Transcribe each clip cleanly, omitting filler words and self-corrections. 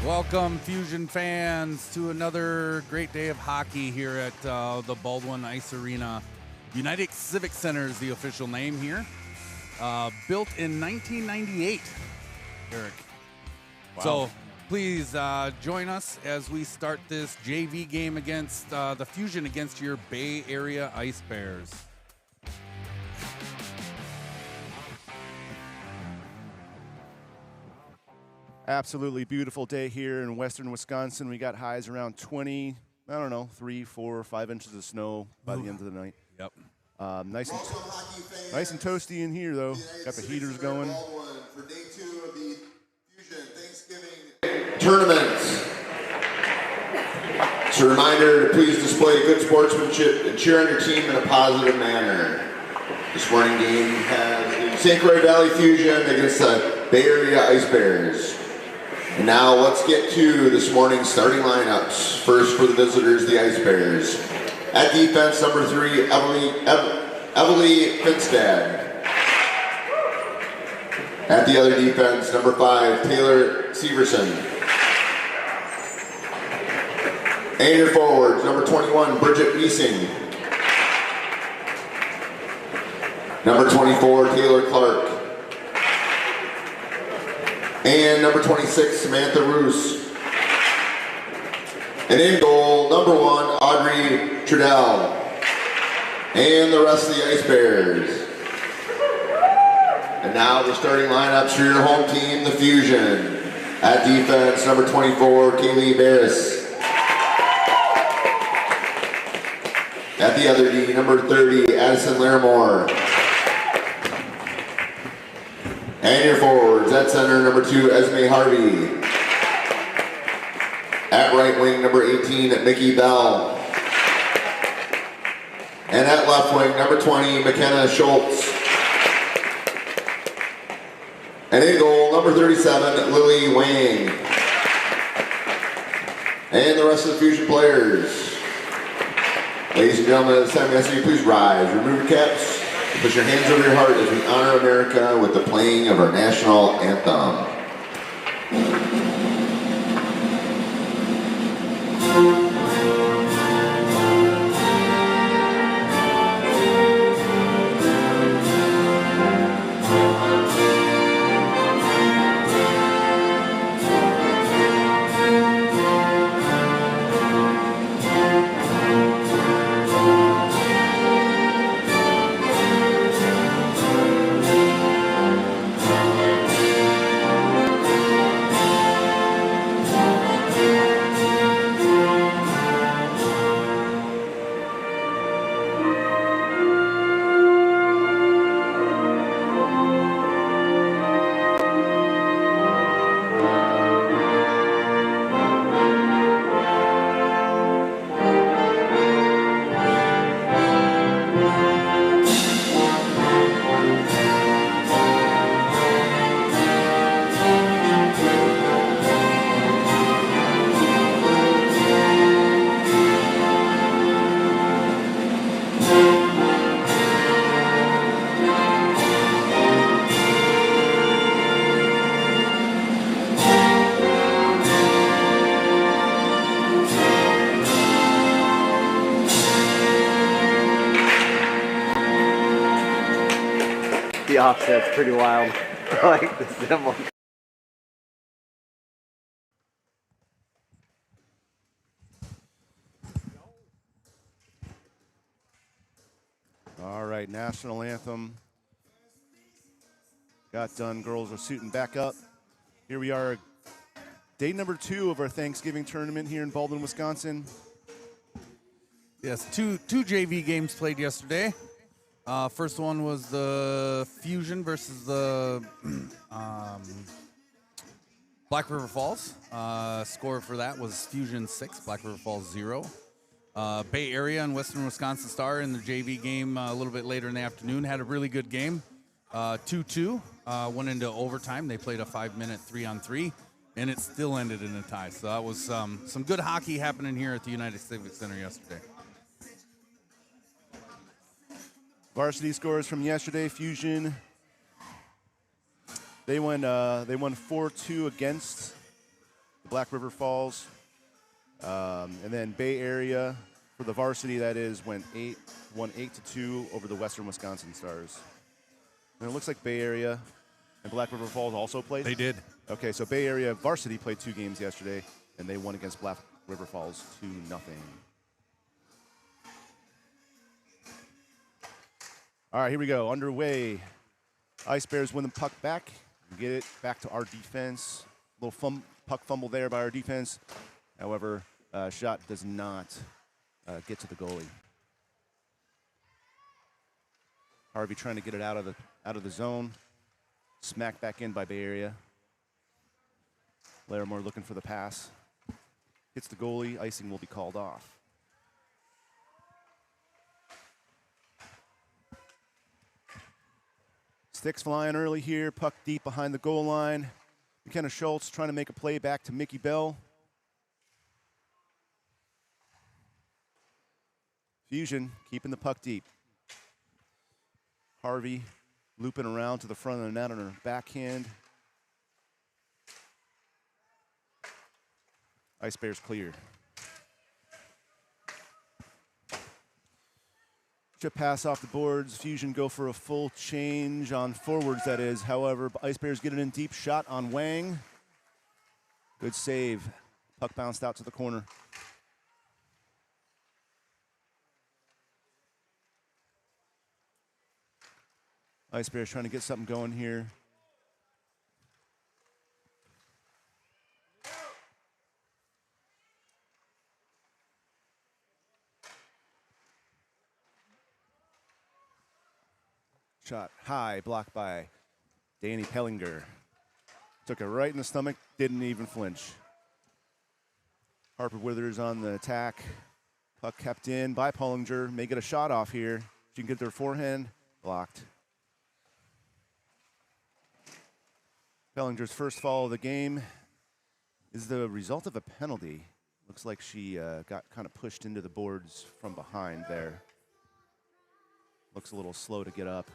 Welcome, Fusion fans, to another great day of hockey here at the Baldwin Ice Arena. United Civic Center is the official name here. Built in 1998, Eric. Wow. So please join us as we start this JV game against the Fusion against your Bay Area Ice Bears. Absolutely beautiful day here in western Wisconsin. We got highs around 20, 3, 4, 5 inches of snow by the end of the night. Yep. Nice and toasty in here, though. Got the heaters going. For day 2 of the Fusion Thanksgiving tournament. It's a reminder to please display good sportsmanship and cheer on your team in a positive manner. This morning game has the St. Croix Valley Fusion against the Bay Area Ice Bears. And now let's get to this morning's starting lineups. First for the visitors, the Ice Bears. At defense, number 3, Evelie Finstad. At the other defense, number 5, Taylor Severson. And your forwards, number 21, Bridget Wiesing. Number 24, Taylor Clark. And number 26, Samantha Roos. And in goal, number 1, Audrey Trudell. And the rest of the Ice Bears. And now the starting lineups for your home team, the Fusion. At defense, number 24, Kaylee Barris. At the other D, number 30, Addison Larimore. And your forwards, at center, number 2, Esme Harvey. At right wing, number 18, Mickey Bell. And at left wing, number 20, McKenna Schultz. And in goal, number 37, Lily Wang. And the rest of the Fusion players. Ladies and gentlemen, at this time, I ask you please rise, remove your caps, and put your hands over your heart as we honor America with the playing of our national anthem. The offset's pretty wild. I like the symbol. All right, national anthem. Got done. Girls are suiting back up. Here we are, day number 2 of our Thanksgiving tournament here in Baldwin, Wisconsin. Yes, two JV games played yesterday. First one was the Fusion versus the Black River Falls. Score for that was Fusion 6, Black River Falls 0. Bay Area and Western Wisconsin Star in the JV game a little bit later in the afternoon had a really good game. 2-2, went into overtime. They played a 5-minute 3-on-3, and it still ended in a tie. So that was some good hockey happening here at the United Civic Center yesterday. Varsity scores from yesterday. Fusion, they won 4-2 against Black River Falls. And then Bay Area for the varsity, that is, won 8-2 over the Western Wisconsin Stars. And it looks like Bay Area and Black River Falls also played? They did. Okay, so Bay Area varsity played 2 games yesterday, and they won against Black River Falls 2-0. All right, here we go. Underway. Ice Bears win the puck back. Get it back to our defense. Little puck fumble there by our defense. However, shot does not get to the goalie. Harvey trying to get it out of the zone. Smacked back in by Bay Area. Larimore looking for the pass. Hits the goalie. Icing will be called off. Sticks flying early here. Puck deep behind the goal line. McKenna Schultz trying to make a play back to Mickey Bell. Fusion keeping the puck deep. Harvey looping around to the front of the net on her backhand. Ice Bears clear. Chip pass off the boards. Fusion go for a full change on forwards, that is. However, Ice Bears get it in deep. Shot on Wang. Good save. Puck bounced out to the corner. Ice Bears trying to get something going here. Shot high, blocked by Danny Pellinger. Took it right in the stomach, didn't even flinch. Harper Withers on the attack. Puck kept in by Pellinger. May get a shot off here. She can get their forehand. Blocked. Pellinger's first foul of the game is the result of a penalty. Looks like she got kind of pushed into the boards from behind there. Looks a little slow to get up.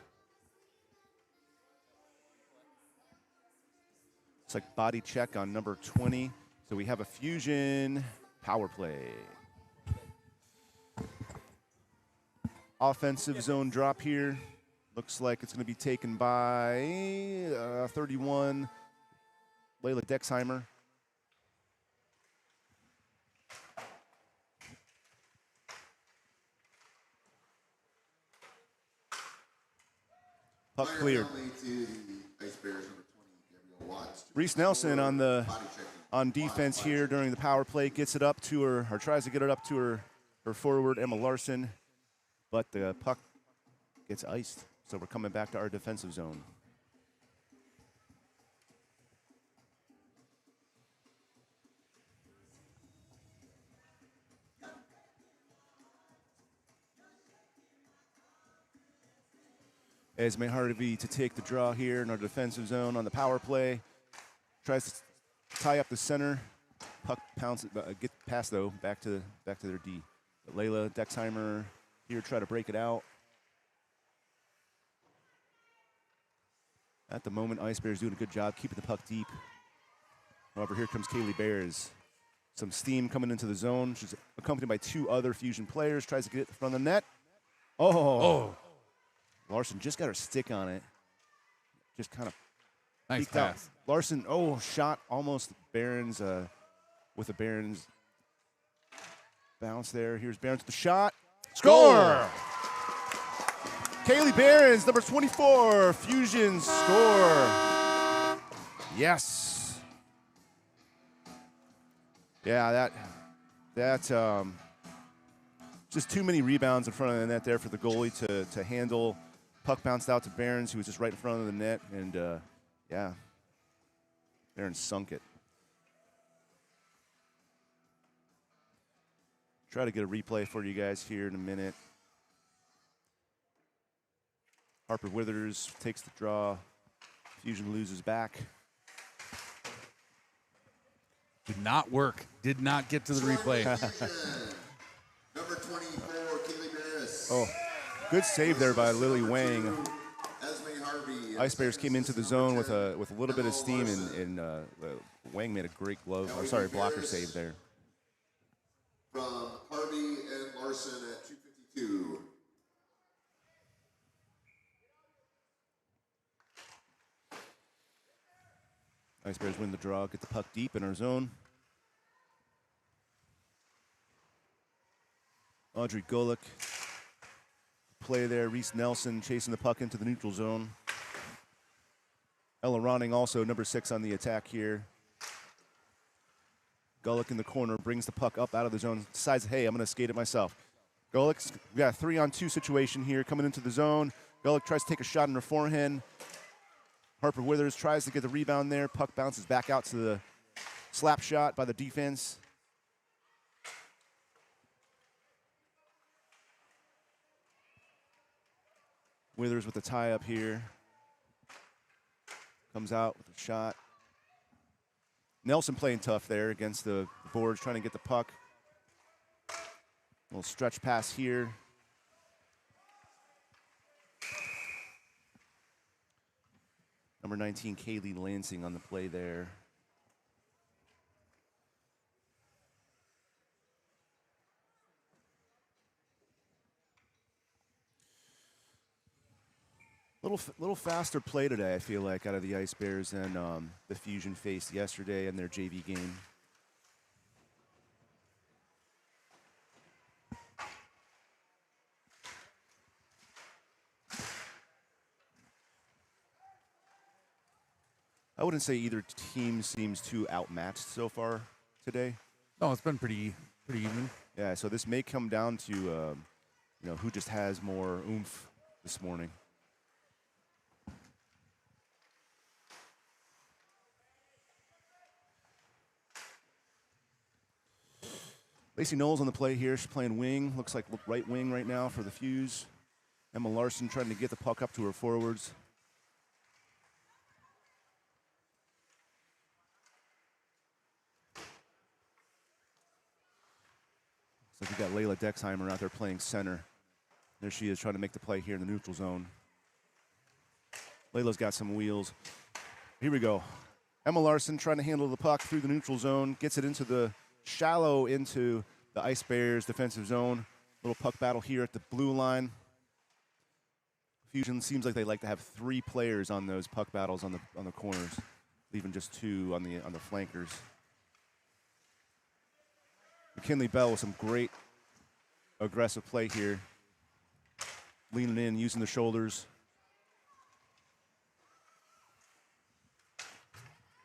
It's like body check on number 20. So we have a Fusion power play. Offensive zone drop here. Looks like it's going to be taken by 31, Layla Dexheimer. Puck cleared. Reese Nelson on defense here during the power play gets it up to her, or tries to get it up to her forward, Emma Larson, but the puck gets iced. So we're coming back to our defensive zone. Esme Harvey to take the draw here in our defensive zone on the power play. Tries to tie up the center. Puck pounces, get past though, back to their D. But Layla Dexheimer here try to break it out. At the moment, Ice Bears doing a good job keeping the puck deep. However, here comes Kaylee Bears. Some steam coming into the zone. She's accompanied by 2 other Fusion players. Tries to get it in front of the net. Oh. Larson just got her stick on it. Just kind of Nice peeked out. pass. Larson, shot almost Barons with a Barons bounce there. Here's Barons with the shot. Score! Kaylee Barons, number 24, Fusion score. Yes. Yeah, that just too many rebounds in front of the net there for the goalie to handle. Puck bounced out to Barons, who was just right in front of the net, and yeah, Barons sunk it. Try to get a replay for you guys here in a minute. Harper Withers takes the draw. Fusion loses back. Did not work. Did not get to the replay. Number 24, Kaylee Barris. Oh, good save there by Lily Wang. Esme Harvey. Ice Bears came into the zone with a little bit of steam, and Wang made a great blocker save there. From Harvey and Larson at 252. Ice Bears win the draw, get the puck deep in our zone. Audrey Golick play there. Reese Nelson chasing the puck into the neutral zone. Ella Ronning also number 6 on the attack here. Golick in the corner brings the puck up out of the zone. Decides, hey, I'm going to skate it myself. Golick, we got a 3-on-2 situation here coming into the zone. Golick tries to take a shot in her forehand. Harper Withers tries to get the rebound there. Puck bounces back out to the slap shot by the defense. Withers with the tie up here. Comes out with a shot. Nelson playing tough there against the boards, trying to get the puck. Little stretch pass here. Number 19, Kaylee Lansing on the play there. Little faster play today, I feel like, out of the Ice Bears than the Fusion faced yesterday in their JV game. I wouldn't say either team seems too outmatched so far today. No, it's been pretty even. Yeah, so this may come down to who just has more oomph this morning. Lacey Knowles on the play here. She's playing wing. Looks like right wing right now for the Fuse. Emma Larson trying to get the puck up to her forwards. Looks like we got Layla Dexheimer out there playing center. There she is trying to make the play here in the neutral zone. Layla's got some wheels. Here we go. Emma Larson trying to handle the puck through the neutral zone. Gets it into the shallow into the Ice Bears defensive zone. Little puck battle here at the blue line. Fusion seems like they like to have 3 players on those puck battles on the corners, leaving just 2 on the flankers. McKinley Bell with some great aggressive play here. Leaning in, using the shoulders.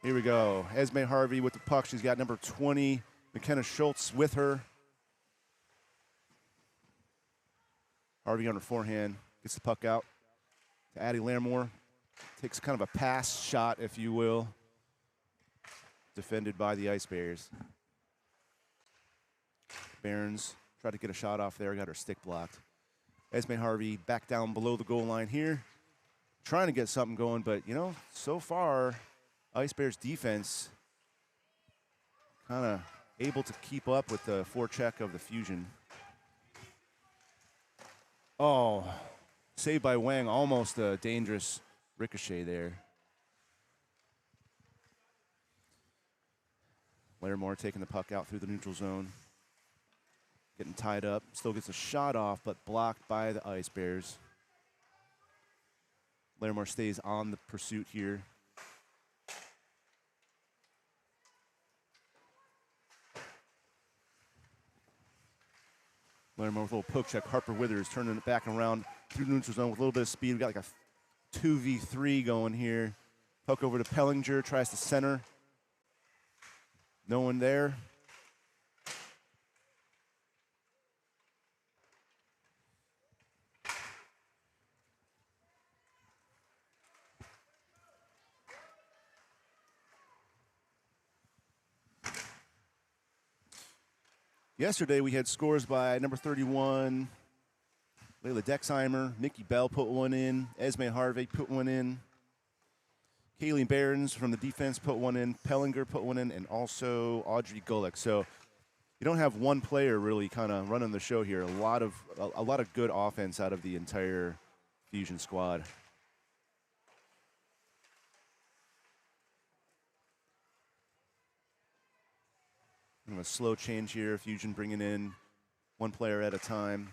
Here we go. Esme Harvey with the puck. She's got number 20, McKenna Schultz, with her. Harvey on her forehand. Gets the puck out to Addie Larimore. Takes kind of a pass shot, if you will. Defended by the Ice Bears. Barons tried to get a shot off there. Got her stick blocked. Esme Harvey back down below the goal line here. Trying to get something going, but, so far, Ice Bears defense kind of able to keep up with the forecheck of the Fusion. Oh, saved by Wang. Almost a dangerous ricochet there. Larimore taking the puck out through the neutral zone. Getting tied up. Still gets a shot off, but blocked by the Ice Bears. Larimore stays on the pursuit here. Larimore with a little poke check. Harper Withers turning it back around through the neutral zone with a little bit of speed. We got like a 2v3 going here. Puck over to Pellinger, tries to center. No one there. Yesterday we had scores by number 31, Layla Dexheimer, Nikki Bell put one in, Esme Harvey put one in, Kaylee Barons from the defense put one in, Pellinger put one in, and also Audrey Golick. So you don't have one player really kind of running the show here. A lot of good offense out of the entire Fusion squad. Kind of a slow change here. Fusion bringing in one player at a time.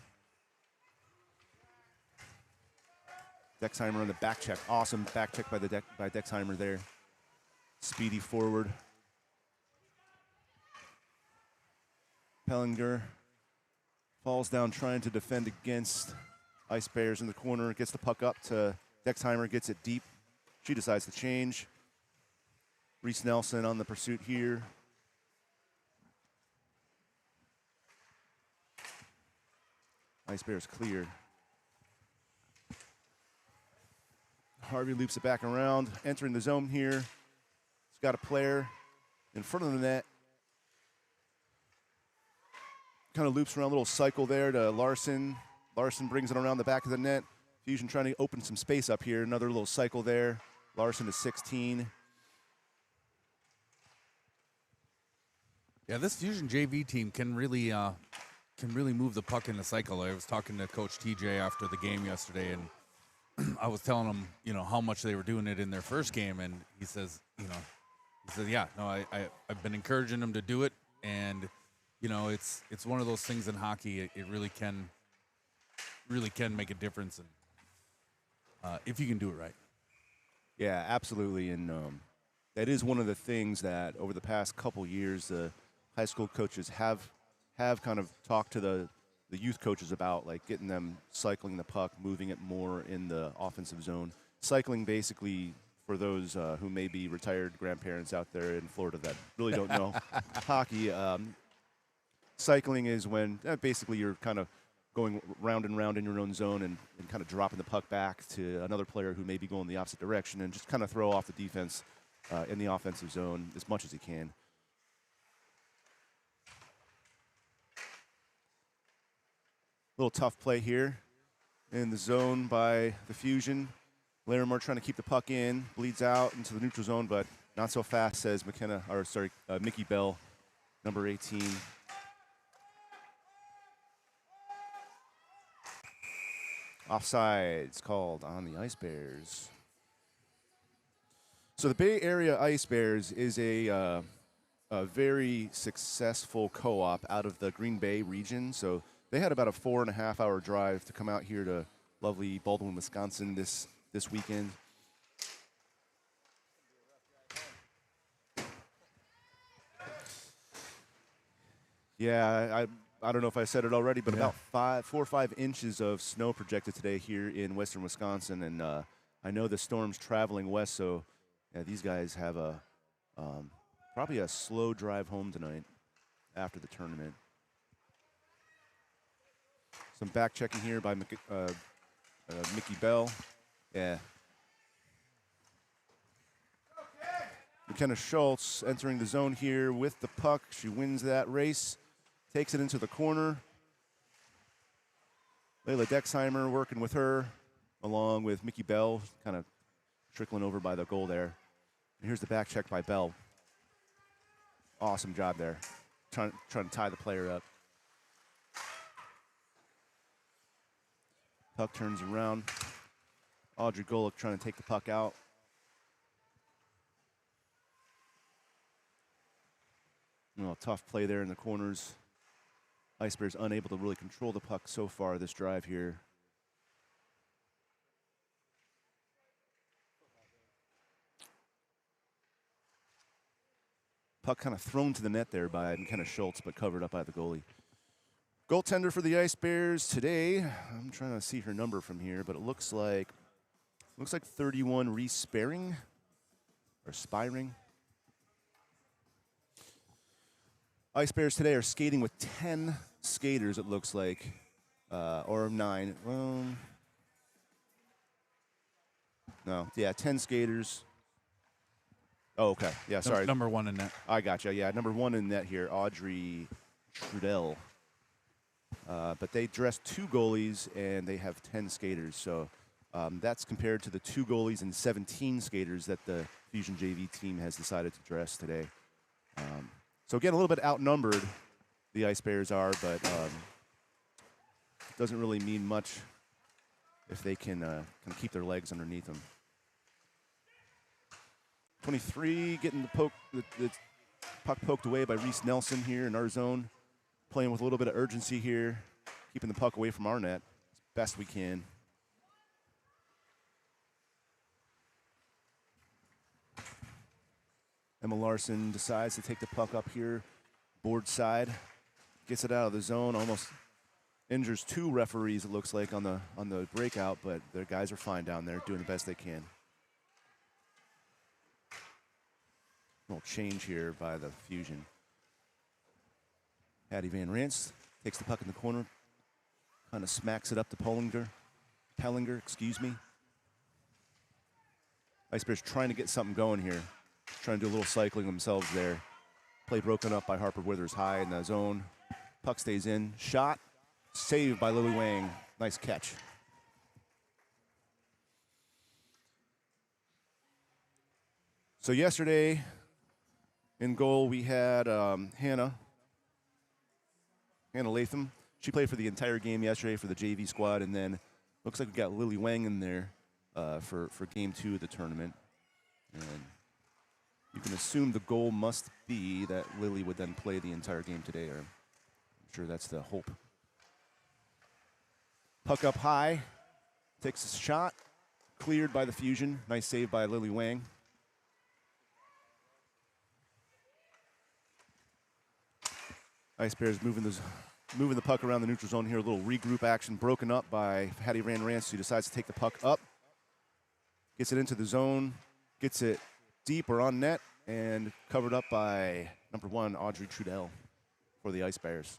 Dexheimer on the back check. Awesome back check by Dexheimer there. Speedy forward. Pellinger falls down trying to defend against Ice Bears in the corner. Gets the puck up to Dexheimer, gets it deep. She decides to change. Reese Nelson on the pursuit here. Ice Bears clear. Harvey loops it back around, entering the zone here. He's got a player in front of the net. Kind of loops around a little cycle there to Larson. Larson brings it around the back of the net. Fusion trying to open some space up here. Another little cycle there. Larson to 16. Yeah, this Fusion JV team can really move the puck in the cycle. I was talking to Coach TJ after the game yesterday, and I was telling him, how much they were doing it in their first game, and he says, yeah, no, I've been encouraging them to do it, and it's one of those things in hockey. It really can make a difference, and if you can do it right. Yeah, absolutely, and that is one of the things that over the past couple years, the high school coaches have kind of talked to the youth coaches about, like getting them cycling the puck, moving it more in the offensive zone. Cycling, basically, for those who may be retired grandparents out there in Florida that really don't know hockey, cycling is when basically you're kind of going round and round in your own zone and kind of dropping the puck back to another player who may be going the opposite direction and just kind of throw off the defense in the offensive zone as much as you can. Little tough play here in the zone by the Fusion. Larimore trying to keep the puck in, bleeds out into the neutral zone, but not so fast, says Mickey Bell, number 18. Offsides called on the Ice Bears. So the Bay Area Ice Bears is a very successful co-op out of the Green Bay region. So they had about a 4.5-hour drive to come out here to lovely Baldwin, Wisconsin this weekend. Yeah, I don't know if I said it already, but about 4 or 5 inches of snow projected today here in western Wisconsin, and I know the storm's traveling west, so these guys have probably a slow drive home tonight after the tournament. Some back checking here by Mickey Bell. Yeah. McKenna Schultz entering the zone here with the puck. She wins that race, takes it into the corner. Layla Dexheimer working with her, along with Mickey Bell, kind of trickling over by the goal there. And here's the back check by Bell. Awesome job there, trying to tie the player up. Puck turns around. Audrey Golick trying to take the puck out. Tough play there in the corners. Ice Bears unable to really control the puck so far this drive here. Puck kind of thrown to the net there by McKenna Schultz, but covered up by the goalie. Goaltender for the Ice Bears today, I'm trying to see her number from here, but it looks like 31 Reese Sparing, or Spiring. Ice Bears today are skating with 10 skaters, it looks like, or 9. Well, no, yeah, 10 skaters. Oh, okay, yeah, sorry. Number 1 in net. I gotcha, yeah, number 1 in net here, Audrey Trudell. But they dress 2 goalies, and they have 10 skaters. So that's compared to the 2 goalies and 17 skaters that the Fusion JV team has decided to dress today. So again, a little bit outnumbered, the Ice Bears are, but it doesn't really mean much if they can keep their legs underneath them. 23 getting the Puck poked away by Reese Nelson here in our zone. Playing with a little bit of urgency here. Keeping the puck away from our net as best we can. Emma Larson decides to take the puck up here, board side, gets it out of the zone, almost injures 2 referees, it looks like, on the breakout, but their guys are fine down there, doing the best they can. Little change here by the Fusion. Hattie Van Rance takes the puck in the corner, kind of smacks it up to Pellinger, excuse me. Ice Bears trying to get something going here. Trying to do a little cycling themselves there. Play broken up by Harper Withers high in the zone. Puck stays in. Shot. Saved by Lily Wang. Nice catch. So yesterday in goal we had Hannah Latham. She played for the entire game yesterday for the JV squad, and then looks like we got Lily Wang in there for game 2 of the tournament. And you can assume the goal must be that Lily would then play the entire game today, or I'm sure that's the hope. Puck up high, takes a shot, cleared by the Fusion. Nice save by Lily Wang. Ice Bears moving the puck around the neutral zone here. A little regroup action broken up by Hattie Van Rance, who decides to take the puck up. Gets it into the zone, gets it deep or on net, and covered up by number 1, Audrey Trudell for the Ice Bears.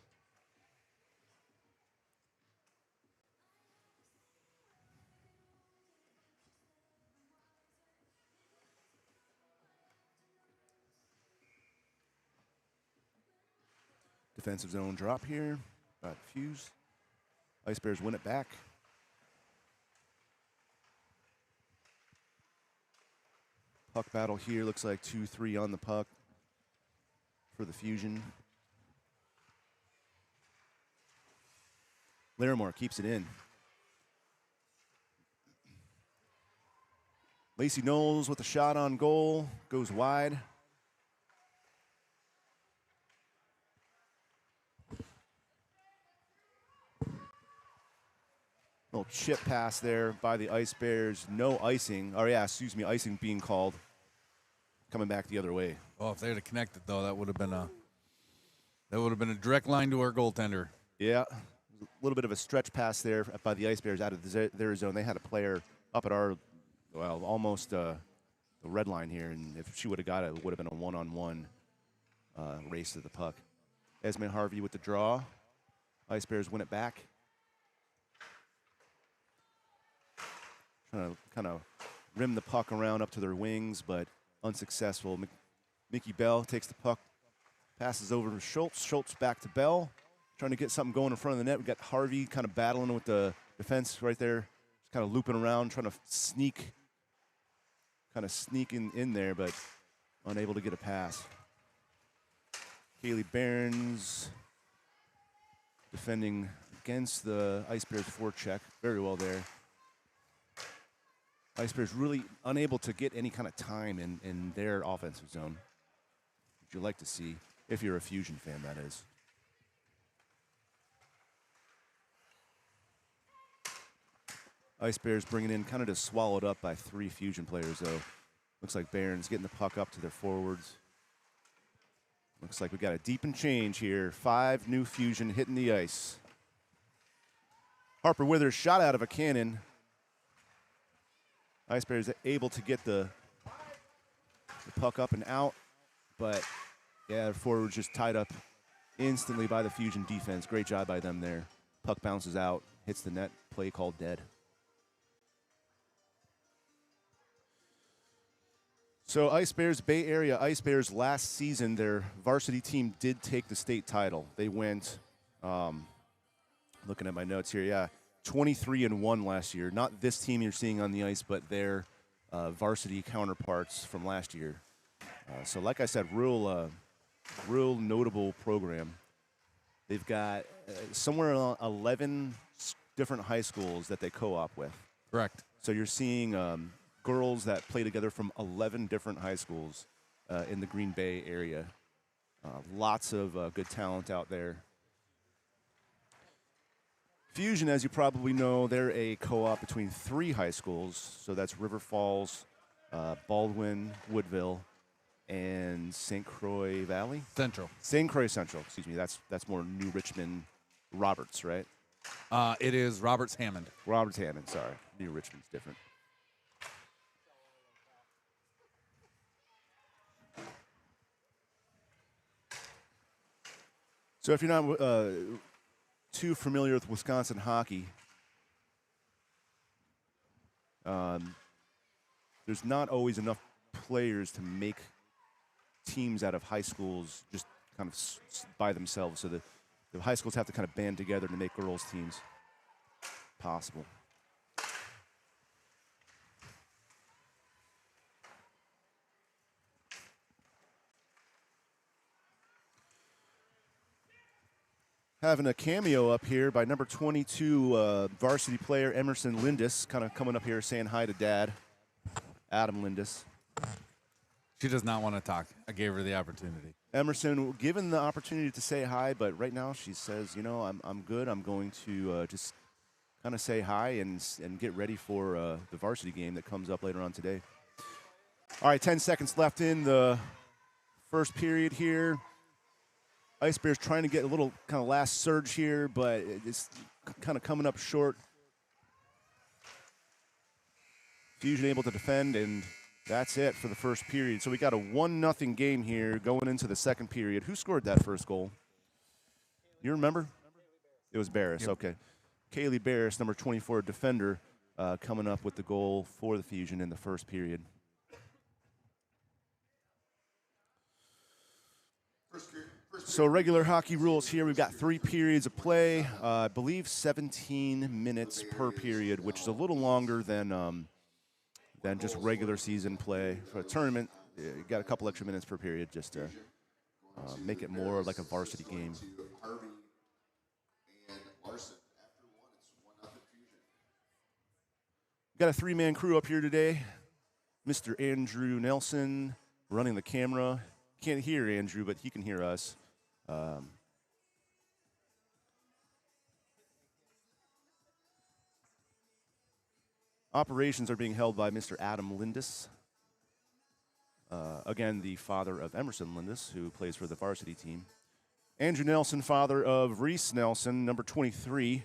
Defensive zone drop here by Fuse. Ice Bears win it back. Puck battle here, looks like 2-3 on the puck for the Fusion. Larimore keeps it in. Lacey Knowles with a shot on goal, goes wide. Little chip pass there by the Ice Bears. No icing, icing being called. Coming back the other way. Oh, if they had connected though, that would have been a direct line to our goaltender. Yeah, a little bit of a stretch pass there by the Ice Bears out of their zone. They had a player up at our, almost the red line here, and if she would have got it, it would have been a one-on-one race to the puck. Esme Harvey with the draw. Ice Bears win it back. Trying to kind of rim the puck around up to their wings, but unsuccessful. Mickey Bell takes the puck, passes over to Schultz. Schultz back to Bell, trying to get something going in front of the net. We got Harvey kind of battling with the defense right there, just kind of looping around, trying to sneak in there, but unable to get a pass. Kaylee Barnes defending against the Ice Bears forecheck. Very well there. Ice Bears really unable to get any kind of time in their offensive zone, which you like to see if you're a Fusion fan, that is. Ice Bears bringing in kind of just swallowed up by 3 Fusion players, though. Looks like Barron's getting the puck up to their forwards. Looks like we got a deep and change here. 5 new Fusion hitting the ice. Harper Withers shot out of a cannon. Ice Bears able to get the puck up and out, but yeah, the forwards just tied up instantly by the Fusion defense. Great job by them there. Puck bounces out, hits the net, play called dead. So Ice Bears, Bay Area Ice Bears, last season, their varsity team did take the state title. They went, looking at my notes here, 23-1 last year. Not this team you're seeing on the ice, but their varsity counterparts from last year. So like I said, real notable program. They've got somewhere around 11 different high schools that they co-op with. Correct. So you're seeing girls that play together from 11 different high schools in the Green Bay area. Lots of good talent out there. Fusion, as you probably know, they're a co-op between 3 high schools. So that's River Falls, Baldwin, Woodville, and St. Croix Valley? Central. St. Croix Central, excuse me. That's more New Richmond Roberts, right? It is Roberts Hammond. Roberts Hammond, sorry. New Richmond's different. So if you're not too familiar with Wisconsin hockey, there's not always enough players to make teams out of high schools just kind of by themselves. So the high schools have to kind of band together to make girls' teams possible. Having a cameo up here by number 22 varsity player Emerson Lindis, kind of coming up here saying hi to Dad, Adam Lindis. She does not want to talk. I gave her the opportunity. Emerson, given the opportunity to say hi, but right now she says, you know, I'm good. I'm going to just kind of say hi and get ready for the varsity game that comes up later on today. All right, 10 seconds left in the first period here. Ice Bears trying to get a little kind of last surge here, but it's kind of coming up short. Fusion able to defend, and that's it for the first period. So we got a 1-0 game here going into the second period. Who scored that first goal? You remember? It was Barris, yep. Okay. Kaylee Barris, number 24 defender, coming up with the goal for the Fusion in the first period. So regular hockey rules here. We've got 3 periods of play. I believe 17 minutes per period, which is a little longer than just regular season play. For a tournament, you got a couple extra minutes per period just to make it more like a varsity game. Got a 3-man crew up here today. Mr. Andrew Nelson running the camera. Can't hear Andrew, but he can hear us. Operations are being held by Mr. Adam Lindis. Again, the father of Emerson Lindis, who plays for the varsity team. Andrew Nelson, father of Reese Nelson, number 23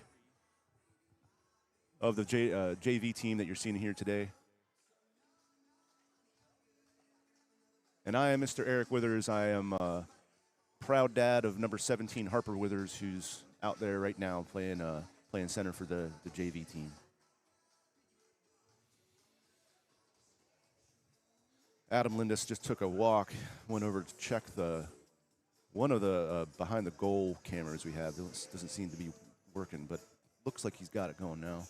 of the JV team that you're seeing here today. And I am Mr. Eric Withers. I am proud dad of number 17, Harper Withers, who's out there right now playing center for the JV team. Adam Lindis just took a walk, went over to check one of the behind the goal cameras we have. It doesn't seem to be working, but looks like he's got it going now.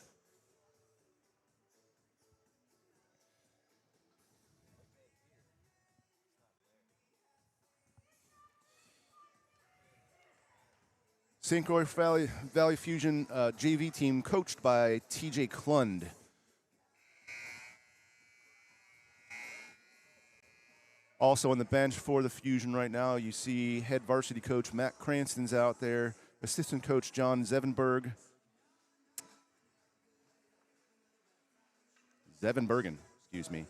St. Croix Valley Fusion JV team coached by TJ Klund. Also on the bench for the Fusion right now, you see head varsity coach Matt Cranston's out there, assistant coach John Zevenbergen, excuse me.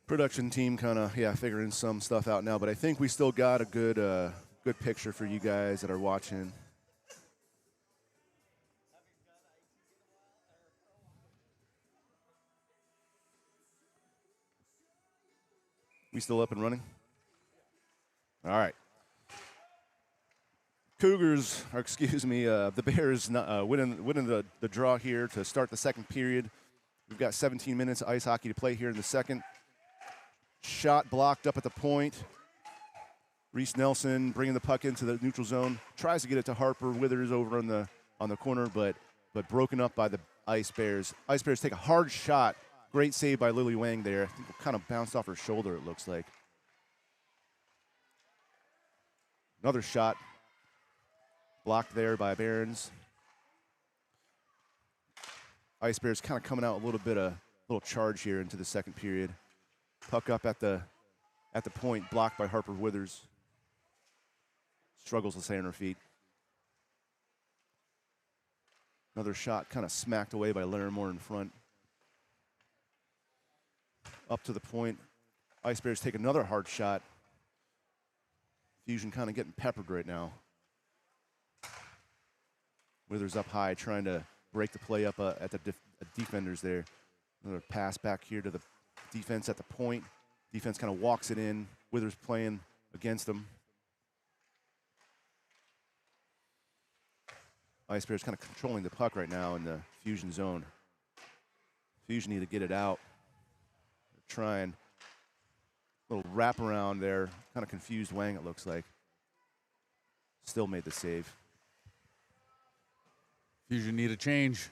Production team kind of, figuring some stuff out now, but I think we still got a good picture for you guys that are watching. We still up and running? All right. The Bears winning the draw here to start the second period. We've got 17 minutes of ice hockey to play here in the second. Shot blocked up at the point. Reese Nelson bringing the puck into the neutral zone. Tries to get it to Harper Withers over on the corner, but broken up by the Ice Bears. Ice Bears take a hard shot. Great save by Lily Wang there. I think it kind of bounced off her shoulder, it looks like. Another shot Blocked there by Barons. Ice Bears kind of coming out a little charge here into the second period. Puck up at the point, blocked by Harper Withers. Struggles to stay on her feet. Another shot kind of smacked away by Larimore in front. Up to the point. Ice Bears take another hard shot. Fusion kind of getting peppered right now. Withers up high, trying to break the play up at the defenders there. Another pass back here to the defense at the point. Defense kind of walks it in. Withers playing against them. Ice Bears kind of controlling the puck right now in the Fusion zone. Fusion need to get it out. They're trying. A little wraparound there. Kind of confused Wang, it looks like. Still made the save. Fusion need a change.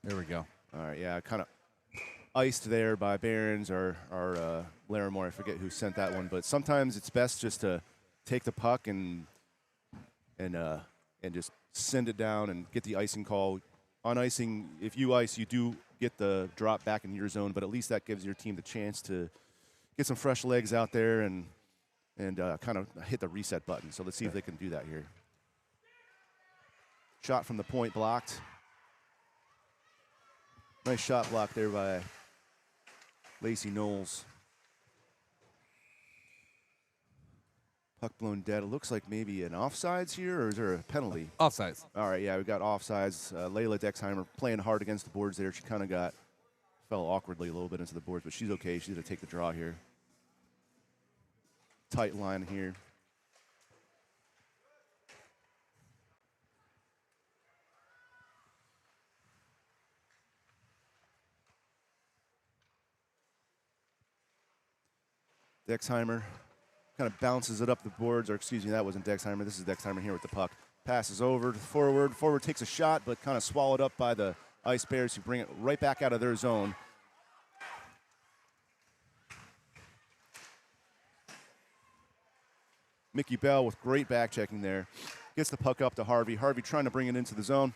There we go. All right, yeah, kind of iced there by Barons or Larimore. I forget who sent that one, but sometimes it's best just to take the puck and just send it down and get the icing call. On icing, if you ice, you do get the drop back in your zone, but at least that gives your team the chance to get some fresh legs out there and kind of hit the reset button. So let's see if they can do that here. Shot from the point blocked. Nice shot block there by Lacey Knowles. Puck blown dead. It looks like maybe an offsides here, or is there a penalty? Offsides. All right, yeah, we got offsides. Layla Dexheimer playing hard against the boards there. She kind of fell awkwardly a little bit into the boards, but she's okay. She's going to take the draw here. Tight line here. Dexheimer kind of bounces it up the boards, or excuse me, that wasn't Dexheimer. This is Dexheimer here with the puck. Passes over to forward. Forward takes a shot, but kind of swallowed up by the Ice Bears, who bring it right back out of their zone. Mickey Bell with great back checking there. Gets the puck up to Harvey. Harvey trying to bring it into the zone.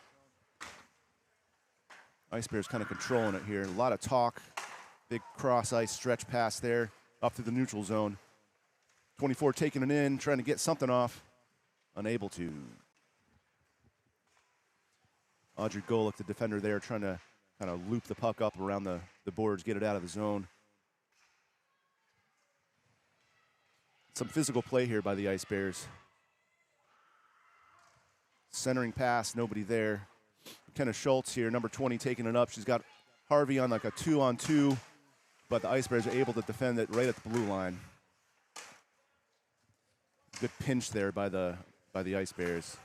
Ice Bears kind of controlling it here. A lot of talk. Big cross ice stretch pass there up to the neutral zone. 24 taking it in, trying to get something off. Unable to. Audrey Golick, the defender there, trying to kind of loop the puck up around the boards, get it out of the zone. Some physical play here by the Ice Bears. Centering pass, nobody there. McKenna Schultz here, number 20, taking it up. She's got Harvey on like a 2-on-2, but the Ice Bears are able to defend it right at the blue line. Good pinch there by the Ice Bears.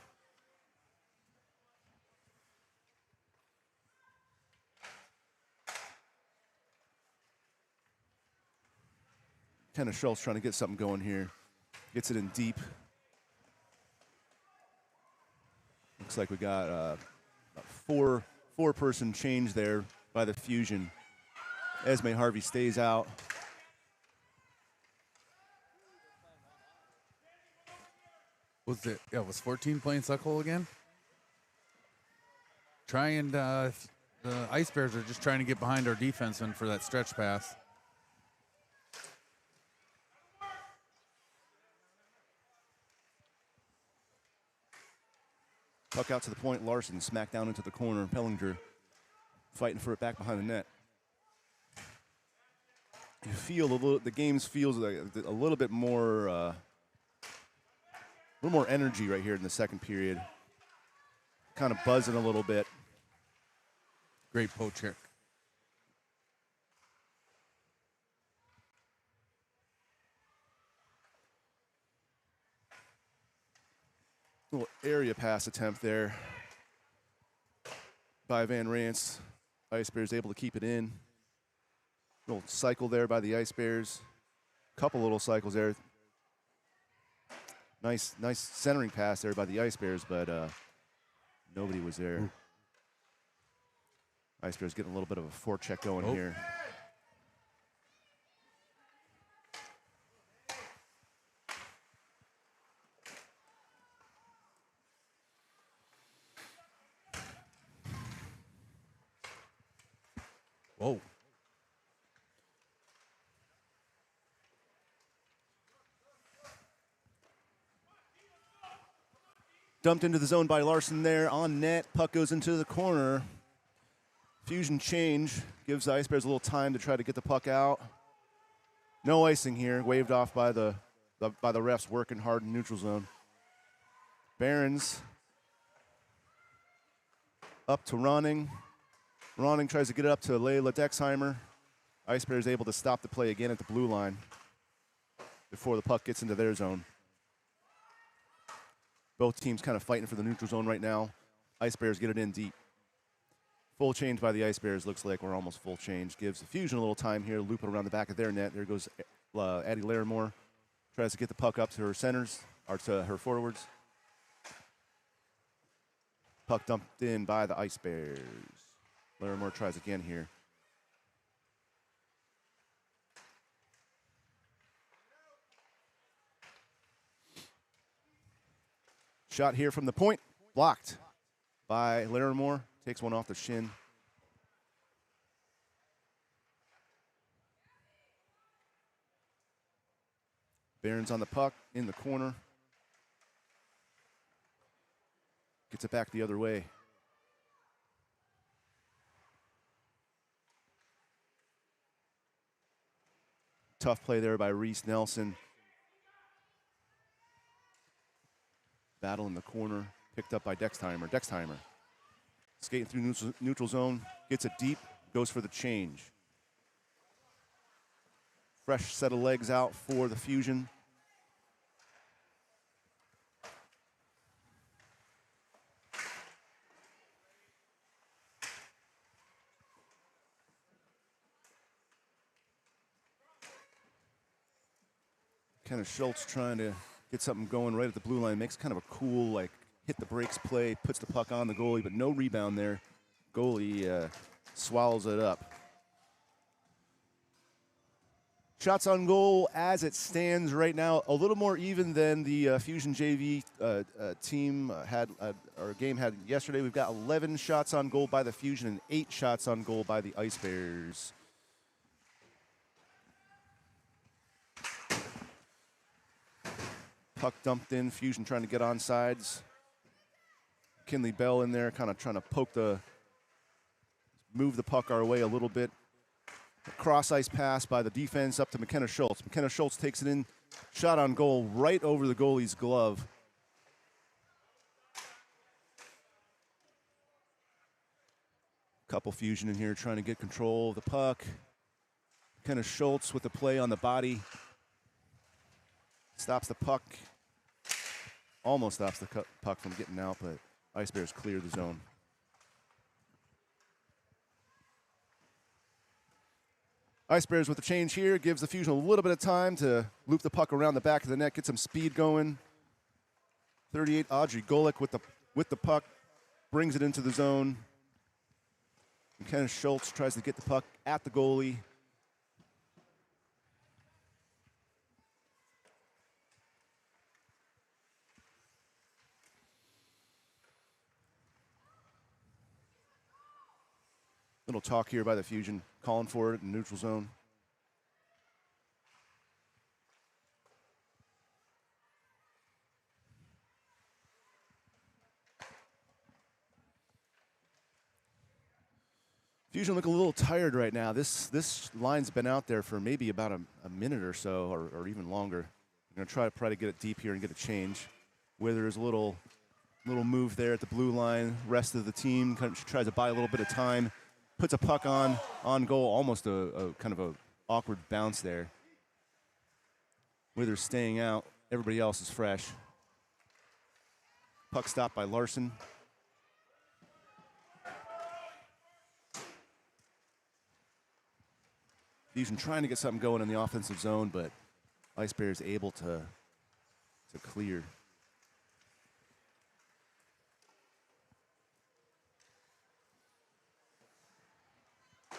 McKenna Schultz trying to get something going here. Gets it in deep. Looks like we got a four-person change there by the Fusion. Esme Harvey stays out. Was 14 playing Suckhole again? The Ice Bears are just trying to get behind our defenseman for that stretch pass. Puck out to the point. Larson smacked down into the corner. Pellinger fighting for it back behind the net. You feel the game feels like a little bit more, more energy right here in the second period. Kind of buzzing a little bit. Great poke check. Little area pass attempt there by Van Rance. Ice Bears able to keep it in. Little cycle there by the Ice Bears. Couple little cycles there. Nice centering pass there by the Ice Bears, but nobody was there. Ooh. Ice Bears getting a little bit of a forecheck going here. Whoa. Dumped into the zone by Larson there on net. Puck goes into the corner. Fusion change gives the Ice Bears a little time to try to get the puck out. No icing here, waved off by the refs working hard in neutral zone. Barons up to Ronning. Ronning tries to get it up to Layla Dexheimer. Ice Bears able to stop the play again at the blue line before the puck gets into their zone. Both teams kind of fighting for the neutral zone right now. Ice Bears get it in deep. Full change by the Ice Bears. Looks like we're almost full change. Gives the Fusion a little time here. Loop it around the back of their net. There goes Addie Larimore. Tries to get the puck up to her centers, or to her forwards. Puck dumped in by the Ice Bears. Larimore tries again here. Shot here from the point, blocked by Larimore. Takes one off the shin. Barons on the puck, in the corner. Gets it back the other way. Tough play there by Reese Nelson. Battle in the corner, picked up by Dexheimer. Dexheimer skating through neutral zone, gets it deep, goes for the change. Fresh set of legs out for the Fusion. Kind of Schultz trying to get something going right at the blue line. Makes kind of a cool, like, hit the brakes play, puts the puck on the goalie, but no rebound there. Goalie swallows it up. Shots on goal as it stands right now, a little more even than the Fusion JV team had, our game had yesterday. We've got 11 shots on goal by the Fusion and 8 shots on goal by the Ice Bears. Puck dumped in, Fusion trying to get on sides. Kinley Bell in there, kind of trying to move the puck our way a little bit. A cross ice pass by the defense up to McKenna Schultz. McKenna Schultz takes it in, shot on goal right over the goalie's glove. Couple Fusion in here trying to get control of the puck. McKenna Schultz with the play on the body. Stops the puck. Almost stops the puck from getting out, but Ice Bears clear the zone. Ice Bears with the change here, gives the Fusion a little bit of time to loop the puck around the back of the net, get some speed going. 38, Audrey Golick with the puck, brings it into the zone. McKenna Schultz tries to get the puck at the goalie. Little talk here by the Fusion, calling for it in neutral zone. Fusion look a little tired right now. This line's been out there for maybe about a minute or so, or even longer. I'm gonna try to get it deep here and get a change. Withers a little move there at the blue line. Rest of the team kind of tries to buy a little bit of time. Puts a puck on goal, almost a kind of a awkward bounce there. Withers staying out, everybody else is fresh. Puck stopped by Larson. Fusion trying to get something going in the offensive zone, but Ice Bears able to clear.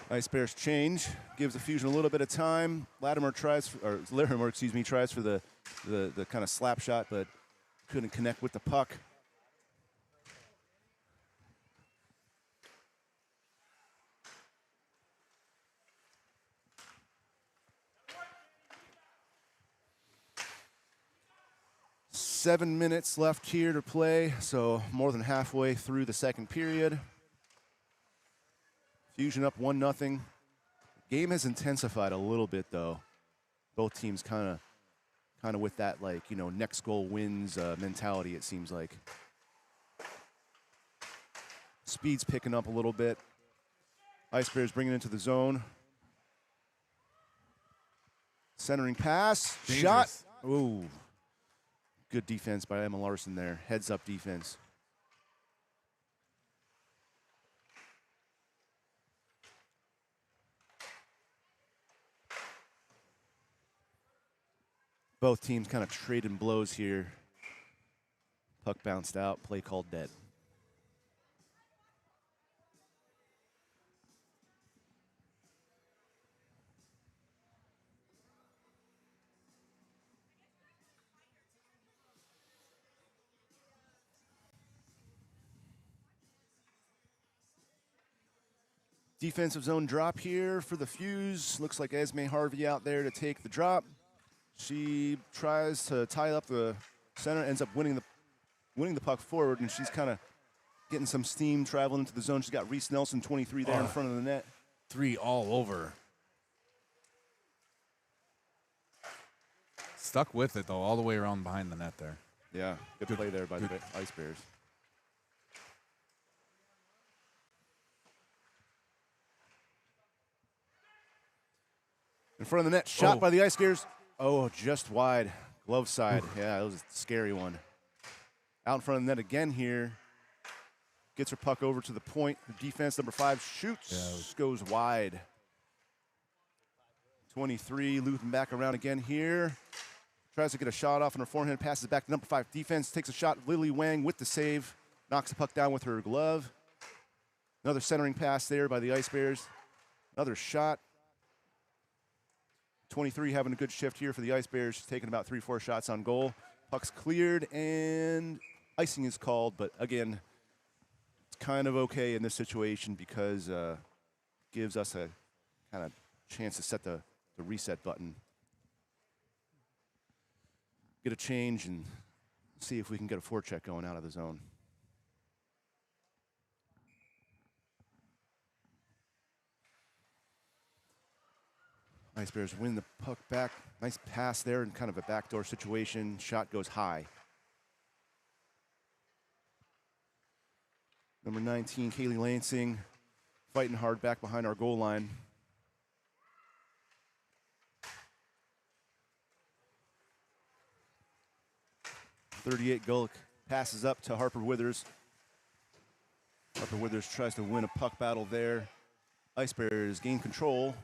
Ice Bears change, gives the Fusion a little bit of time. Larimore tries for the kind of slap shot, but couldn't connect with the puck. 7 minutes left here to play, so more than halfway through the second period. Fusion up 1-0. Game has intensified a little bit, though. Both teams kind of with that, like, you know, next goal wins mentality, it seems like. Speed's picking up a little bit. Ice Bears bringing it into the zone. Centering pass. Dangerous. Shot. Ooh. Good defense by Emma Larson there. Heads up defense. Both teams kind of trading blows here. Puck bounced out. Play called dead. Defensive zone drop here for the Fuse. Looks like Esme Harvey out there to take the drop. She tries to tie up the center, ends up winning the puck forward, and she's kind of getting some steam traveling into the zone. She's got Reese Nelson, 23, there in front of the net. 3 all over. Stuck with it, though, all the way around behind the net there. Yeah, good play there by the Ice Bears. In front of the net, shot by the Ice Bears. Oh, just wide. Glove side. Yeah, that was a scary one. Out in front of the net again here. Gets her puck over to the point. Defense number 5 shoots. Goes wide. 23, looping back around again here. Tries to get a shot off on her forehand. Passes back to number 5. Defense takes a shot. Lily Wang with the save. Knocks the puck down with her glove. Another centering pass there by the Ice Bears. Another shot. 23 having a good shift here for the Ice Bears. She's taking about 3-4 shots on goal. Puck's cleared and icing is called, but again, it's kind of okay in this situation because gives us a kind of chance to set the reset button. Get a change and see if we can get a forecheck going out of the zone. Ice Bears win the puck back. Nice pass there and kind of a backdoor situation. Shot goes high. Number 19, Kaylee Lansing, fighting hard back behind our goal line. Gulick passes up to Harper Withers. Harper Withers tries to win a puck battle there. Ice Bears gain control.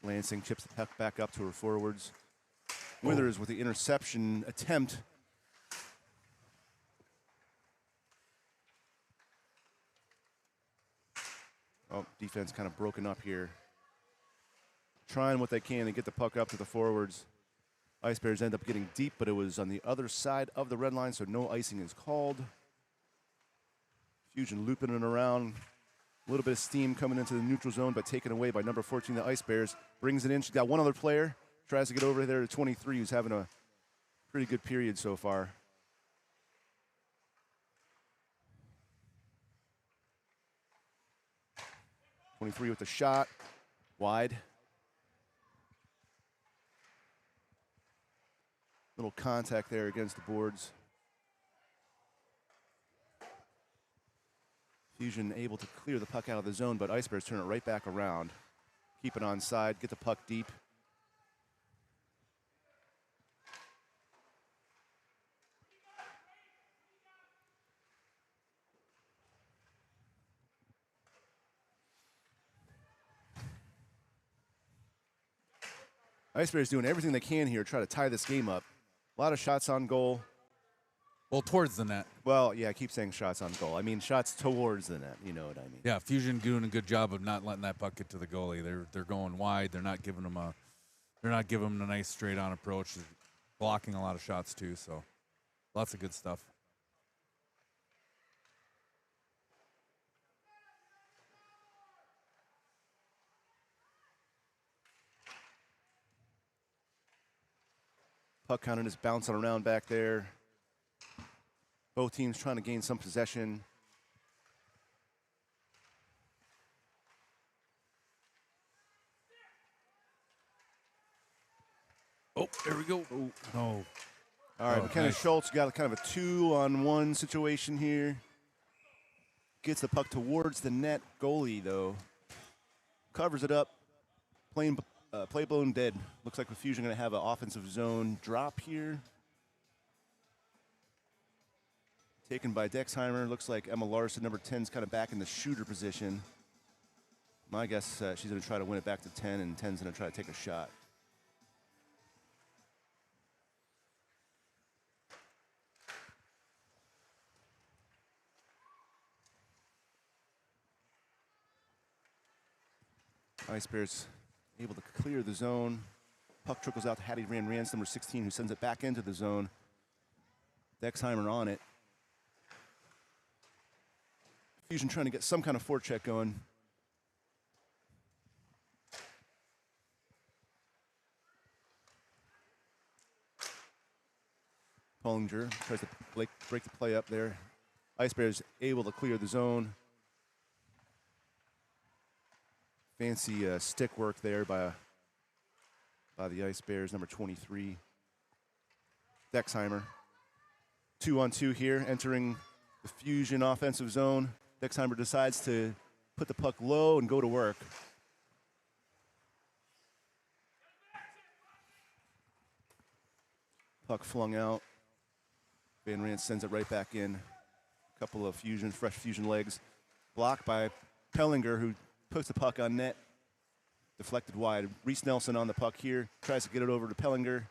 Lansing chips the puck back up to her forwards. Withers with the interception attempt. Oh, defense kind of broken up here. Trying what they can to get the puck up to the forwards. Ice Bears end up getting deep, but it was on the other side of the red line, so no icing is called. Fusion looping it around. A little bit of steam coming into the neutral zone, but taken away by number 14, the Ice Bears. Brings it in. She's got one other player. Tries to get over there to 23, who's having a pretty good period so far. .23 with the shot. Wide. Little contact there against the boards. Fusion able to clear the puck out of the zone, but Ice Bears turn it right back around. Keep it on side, get the puck deep. Ice Bears doing everything they can here to try to tie this game up. A lot of shots on goal. Well, towards the net. Well, yeah, I keep saying shots on goal. I mean shots towards the net. You know what I mean? Yeah, Fusion doing a good job of not letting that puck get to the goalie. They're going wide. They're not giving them a nice straight on approach. They're blocking a lot of shots too. So, lots of good stuff. Puck kind of just bouncing around back there. Both teams trying to gain some possession. Oh, there we go. Oh, no. All right, Oh, McKenna nice. Schultz got kind of a 2-on-1 situation here. Gets the puck towards the net. Goalie, though, covers it up. Play blown dead. Looks like the Fusion going to have an offensive zone drop here. Taken by Dexheimer. Looks like Emma Larson, number 10, is kind of back in the shooter position. My guess she's going to try to win it back to 10, and 10's going to try to take a shot. Ice Bears able to clear the zone. Puck trickles out to Hattie Van Rans, number 16, who sends it back into the zone. Dexheimer on it. Fusion trying to get some kind of forecheck going. Pollinger tries to break the play up there. Ice Bears able to clear the zone. Fancy stick work there by the Ice Bears, number 23. Dexheimer. 2-on-2 here, entering the Fusion offensive zone. Dexheimer decides to put the puck low and go to work. Puck flung out. Van Rant sends it right back in. A couple of fresh Fusion legs. Blocked by Pellinger, who puts the puck on net. Deflected wide. Reese Nelson on the puck here. Tries to get it over to Pellinger.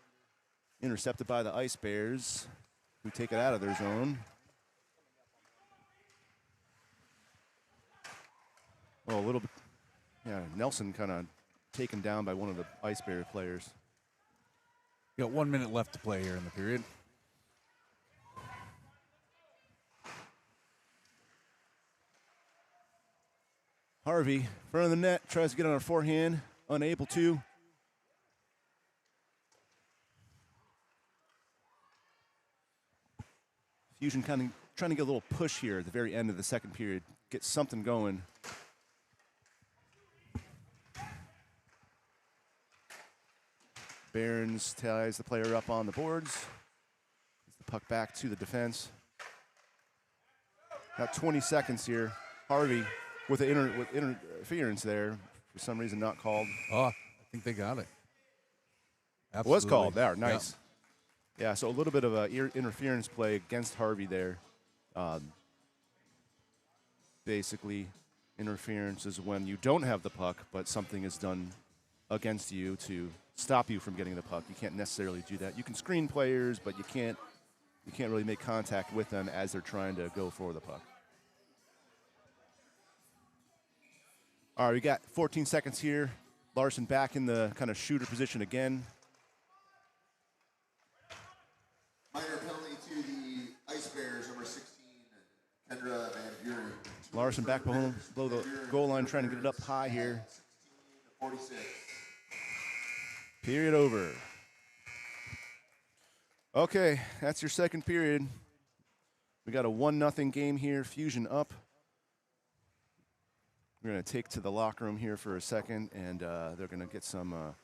Intercepted by the Ice Bears, who take it out of their zone. Oh, a little bit. Yeah, Nelson kind of taken down by one of the Ice Bear players. You got 1 minute left to play here in the period. Harvey, front of the net, tries to get on a forehand, unable to. Fusion kind of trying to get a little push here at the very end of the second period, get something going. Barons ties the player up on the boards. Gets the puck back to the defense. Got 20 seconds here. Harvey with interference there. For some reason not called. Oh, I think they got it. Absolutely. Was called there. Nice. Yeah, so a little bit of a interference play against Harvey there. Basically, interference is when you don't have the puck, but something is done against you to stop you from getting the puck. You can't necessarily do that. You can screen players, but you can't really make contact with them as they're trying to go for the puck. All right, we got 14 seconds here. Larson back in the kind of shooter position again. Minor penalty to the Ice Bears, number 16, Kendra Van Buren. Larson back below the goal line, trying to get it up high here. 46. Period over. Okay, that's your second period. We got a 1-0 game here. Fusion up. We're going to take to the locker room here for a second, and they're going to get some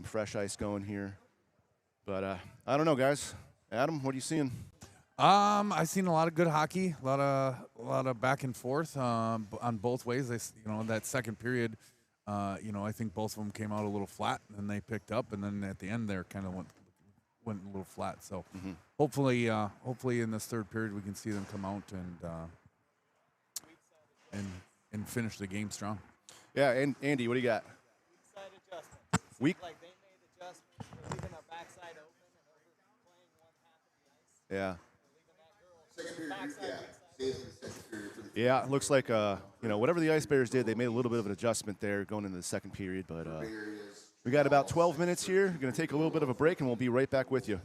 fresh ice going here. But I don't know, guys. Adam, what are you seeing? I've seen a lot of good hockey, a lot of back and forth on both ways. That second period, I think both of them came out a little flat, and they picked up, and then at the end there kind of went a little flat. So hopefully in this third period we can see them come out and finish the game strong. Yeah, and Andy, what do you got? Side adjustments. Weak. Like they made adjustments. They're leaving our backside open and overplaying one half of the ice. Yeah. They're leaving that girl. Second period, stays in the second period for the Yeah, it looks like whatever the Ice Bears did, they made a little bit of an adjustment there going into the second period. But we got about 12 minutes here. We're going to take a little bit of a break, and we'll be right back with you.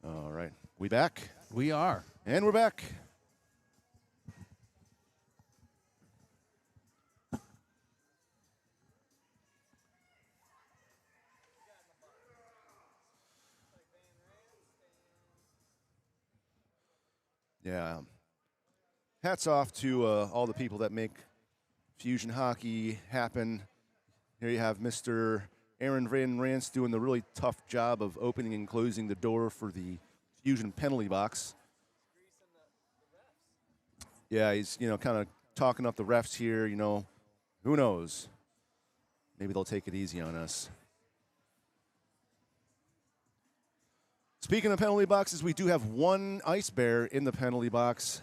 All right, we back? We are. And we're back. Yeah. Hats off to all the people that make Fusion hockey happen. Here you have Mr. Aaron Van Rance doing the really tough job of opening and closing the door for the Fusion penalty box. Yeah, he's, kind of talking up the refs here, who knows? Maybe they'll take it easy on us. Speaking of penalty boxes, we do have one Ice Bear in the penalty box.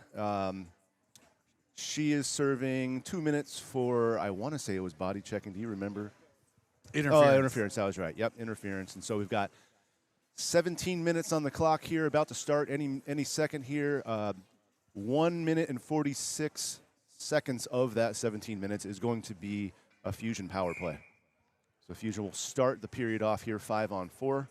She is serving 2 minutes for, I want to say it was body checking. Do you remember? Interference. Oh, interference. I was right. Yep, interference. And so we've got 17 minutes on the clock here, about to start any second here. 1 minute and 46 seconds of that 17 minutes is going to be a Fusion power play. So Fusion will start the period off here 5-on-4.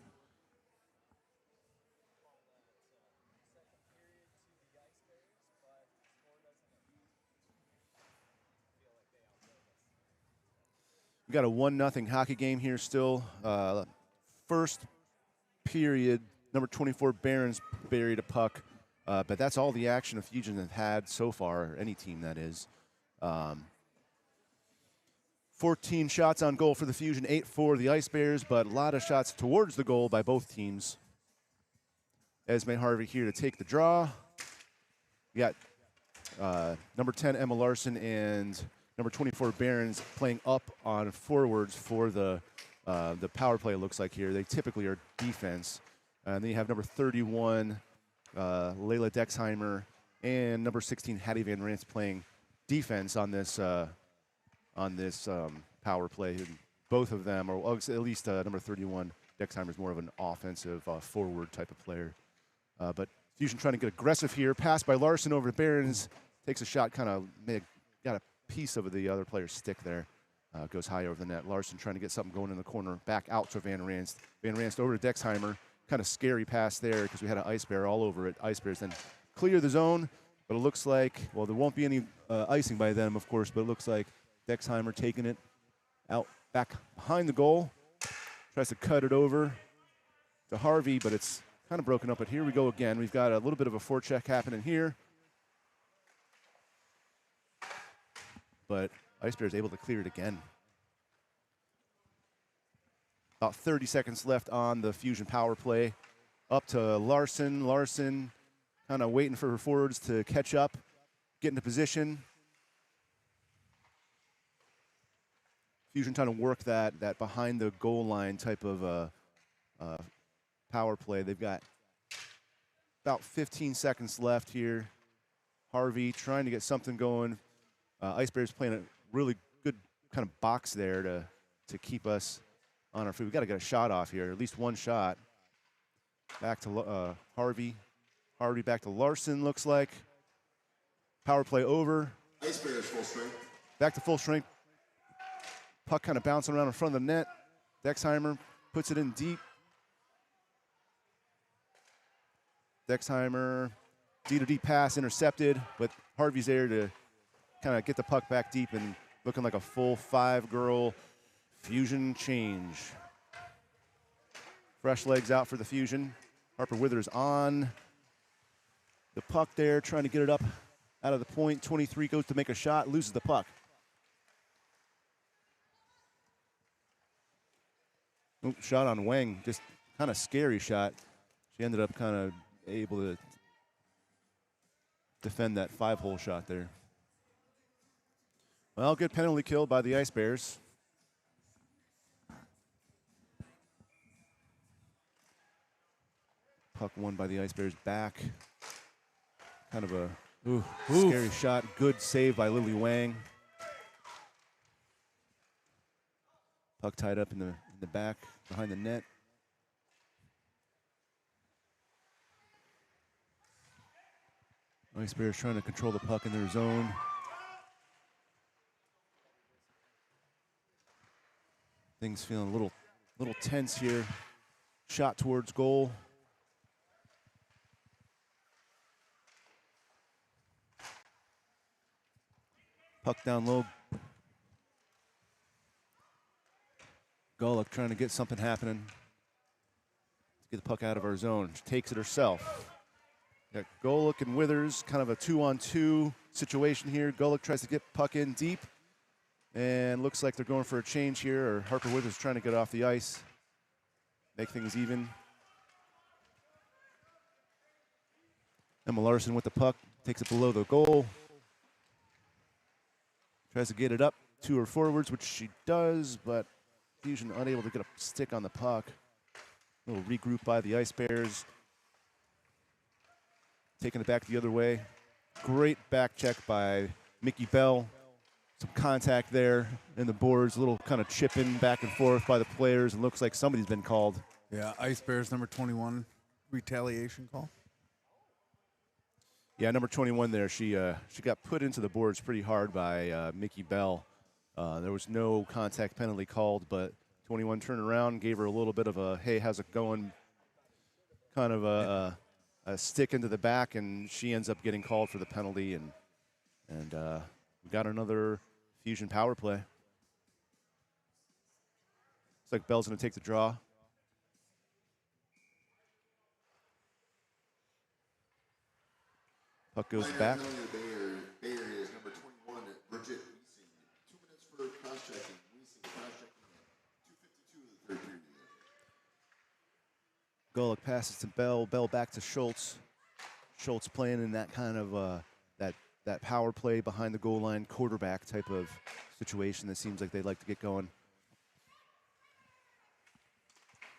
We got a 1-0 hockey game here still. First period, number 24 Barons buried a puck, but that's all the action of Fusion have had so far, any team that is. 14 shots on goal for the Fusion, 8 for the Ice Bears, but a lot of shots towards the goal by both teams. Esme Harvey here to take the draw. We got number 10 Emma Larson and number 24 Barons playing up on forwards for the power play, it looks like here. They typically are defense. And then you have number 31, Layla Dexheimer, and number 16, Hattie Van Rance playing defense on this power play. And both of them, or at least number 31, Dexheimer is more of an offensive forward type of player. But Fusion trying to get aggressive here. Pass by Larson over to Barons. Takes a shot, kind of got a piece of the other player's stick there. Goes high over the net. Larson trying to get something going in the corner. Back out to Van Ranst. Van Ranst over to Dexheimer. Kind of scary pass there because we had an Ice Bear all over it. Ice Bears then clear the zone, but it looks like, well, there won't be any icing by them, of course, but it looks like Dexheimer taking it out back behind the goal. Tries to cut it over to Harvey, but it's kind of broken up. But here we go again. We've got a little bit of a forecheck happening here. But Ice Bear is able to clear it again. About 30 seconds left on the Fusion power play. Up to Larson. Larson kind of waiting for her forwards to catch up, get into position. Fusion trying to work that behind the goal line type of power play. They've got about 15 seconds left here. Harvey trying to get something going. Ice Bears playing a really good kind of box there to keep us on our feet. We've got to get a shot off here, at least one shot. Back to Harvey. Harvey back to Larson, looks like. Power play over. Ice Bears full strength. Back to full strength. Puck kind of bouncing around in front of the net. Dexheimer puts it in deep. Dexheimer, D-to-D pass intercepted, but Harvey's there to kind of get the puck back deep and looking like a full 5-girl Fusion change. Fresh legs out for the Fusion. Harper Withers on the puck there, trying to get it up out of the point. 23 goes to make a shot, loses the puck. Ooh, shot on Wang, just kind of scary shot. She ended up kind of able to defend that 5-hole shot there. Well, good penalty kill by the Ice Bears. Puck won by the Ice Bears back. Kind of a scary shot. Good save by Lily Wang. Puck tied up in the back behind the net. Ice Bears trying to control the puck in their zone. Things feeling a little tense here. Shot towards goal. Puck down low. Golick trying to get something happening. Get the puck out of our zone. She takes it herself. Got Golick and Withers, kind of a 2-on-2 situation here. Golick tries to get puck in deep. And looks like they're going for a change here, or Harper Withers trying to get off the ice. Make things even. Emma Larson with the puck. Takes it below the goal. Tries to get it up to her forwards, which she does, but Fusion unable to get a stick on the puck. A little regroup by the Ice Bears. Taking it back the other way. Great back check by Mickey Bell. Some contact there in the boards. A little kind of chipping back and forth by the players. It looks like somebody's been called. Yeah, Ice Bears number 21 retaliation call. Yeah, number 21 there. She got put into the boards pretty hard by Mickey Bell. There was no contact penalty called, but 21 turned around, gave her a little bit of a, hey, how's it going, kind of a stick into the back, and she ends up getting called for the penalty, and we got another Fusion power play. Looks like Bell's going to take the draw. Puck goes back. Bay Area is number 21, Bridget Wiesing. 2 minutes for cross-checking. Wiesing cross-checking at 2:52 of the third period. Golick passes to Bell. Bell back to Schultz. Schultz playing in that kind of that power play behind the goal line quarterback type of situation that seems like they'd like to get going.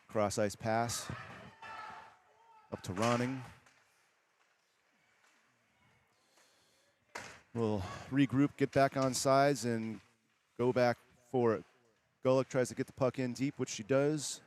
Cross ice pass up to Ronning. We'll regroup, get back on sides, and go back for it. Golick tries to get the puck in deep, which she does.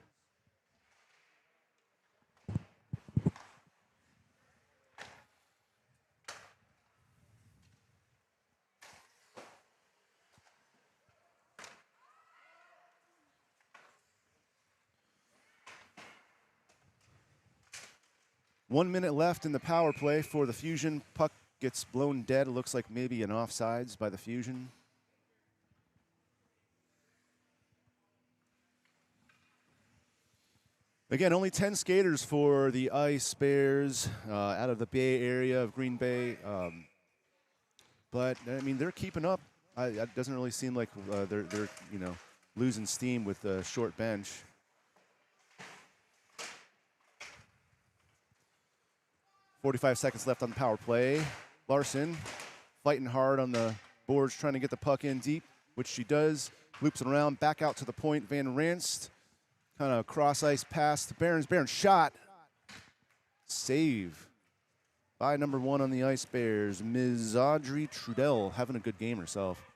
One minute left in the power play for the Fusion. Puck gets blown dead. It looks like maybe an offsides by the Fusion. Again, only 10 skaters for the Ice Bears out of the Bay Area of Green Bay. But, I mean, they're keeping up. It doesn't really seem like they're losing steam with the short bench. .45 seconds left on the power play. Larson fighting hard on the boards, trying to get the puck in deep, which she does. Loops it around, back out to the point. Van Ranst, kind of cross ice pass to Barons. Barons shot. Save by number 1 on the Ice Bears, Ms. Audrey Trudell, having a good game herself.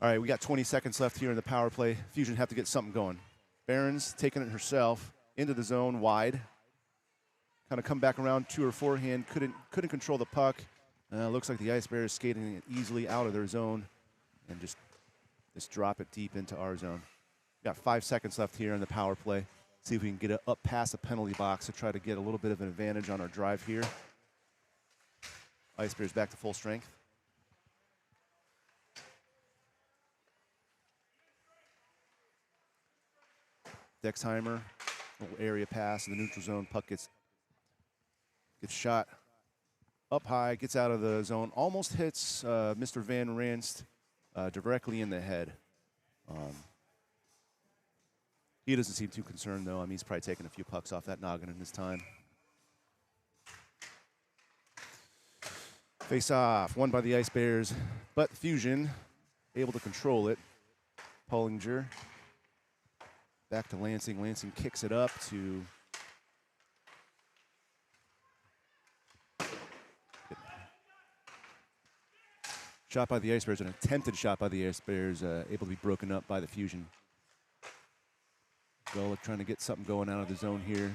All right, we got 20 seconds left here in the power play. Fusion have to get something going. Barons taking it herself into the zone, wide. Kind of come back around to her forehand, couldn't control the puck. Looks like the Ice Bears skating it easily out of their zone and just drop it deep into our zone. Got 5 seconds left here in the power play. See if we can get it up past the penalty box to try to get a little bit of an advantage on our drive here. Ice Bears back to full strength. Dexheimer, little area pass in the neutral zone. Puck gets shot up high, gets out of the zone, almost hits Mr. Van Ranst directly in the head. He doesn't seem too concerned, though. I mean, he's probably taken a few pucks off that noggin in his time. Face off, won by the Ice Bears, but Fusion able to control it. Pollinger back to Lansing. Lansing kicks it up to shot by the Ice Bears, an attempted shot by the Ice Bears, able to be broken up by the Fusion. Golick trying to get something going out of the zone here.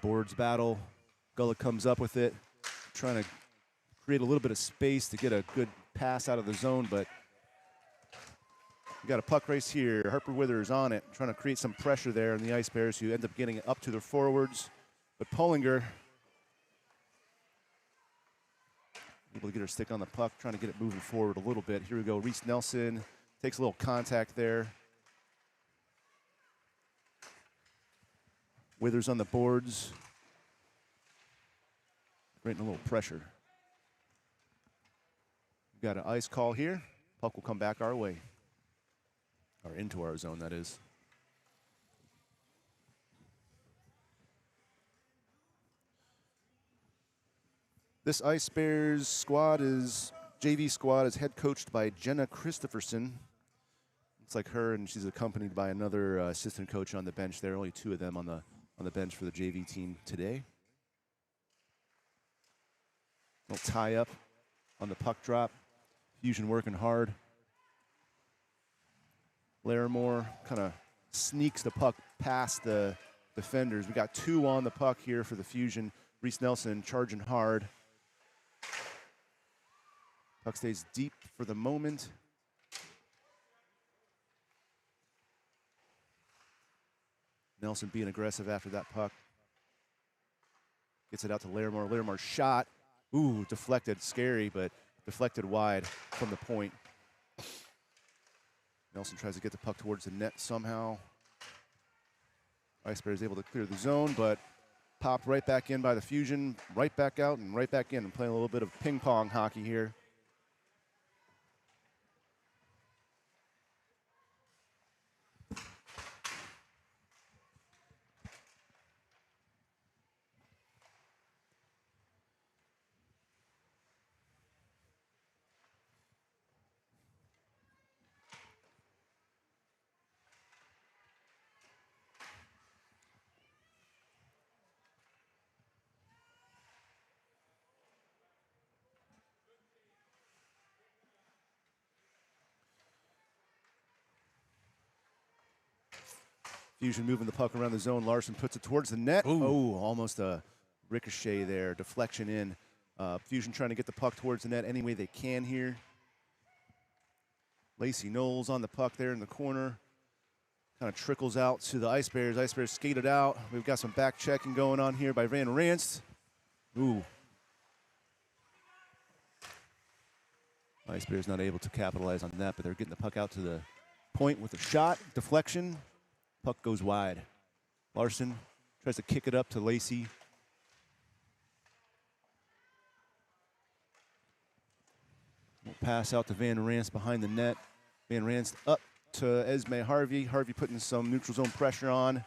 Boards battle. Golick comes up with it, trying to create a little bit of space to get a good pass out of the zone, but We got a puck race here. Harper Withers on it, trying to create some pressure there in the Ice Bears, who end up getting it up to their forwards. But Pullinger able to get her stick on the puck, trying to get it moving forward a little bit. Here we go. Reese Nelson takes a little contact there. Withers on the boards. Creating a little pressure. We've got an ice call here. Puck will come back our way. Or into our zone, that is. This Ice Bears squad JV squad is head coached by Jenna Christopherson. Looks like her, and she's accompanied by another assistant coach on the bench there. Only two of them on the bench for the JV team today. Little tie up on the puck drop. Fusion working hard. Larimore kind of sneaks the puck past the defenders. We got two on the puck here for the Fusion. Reese Nelson charging hard. Puck stays deep for the moment. Nelson being aggressive after that puck. Gets it out to Larimore. Larimore's shot. Ooh, deflected. Scary, but deflected wide from the point. Nelson tries to get the puck towards the net somehow. Ice Bears able to clear the zone, but popped right back in by the Fusion. Right back out and right back in. And playing a little bit of ping pong hockey here. Fusion moving the puck around the zone. Larson puts it towards the net. Ooh. Oh, almost a ricochet there. Deflection in. Fusion trying to get the puck towards the net any way they can here. Lacey Knowles on the puck there in the corner. Kind of trickles out to the Ice Bears. Ice Bears skated out. We've got some back checking going on here by Van Ranst. Ooh. Ice Bears not able to capitalize on that, but they're getting the puck out to the point with a shot. Deflection. Puck goes wide. Larson tries to kick it up to Lacey. We'll pass out to Van Ranst behind the net. Van Ranst up to Esme Harvey. Harvey putting some neutral zone pressure on.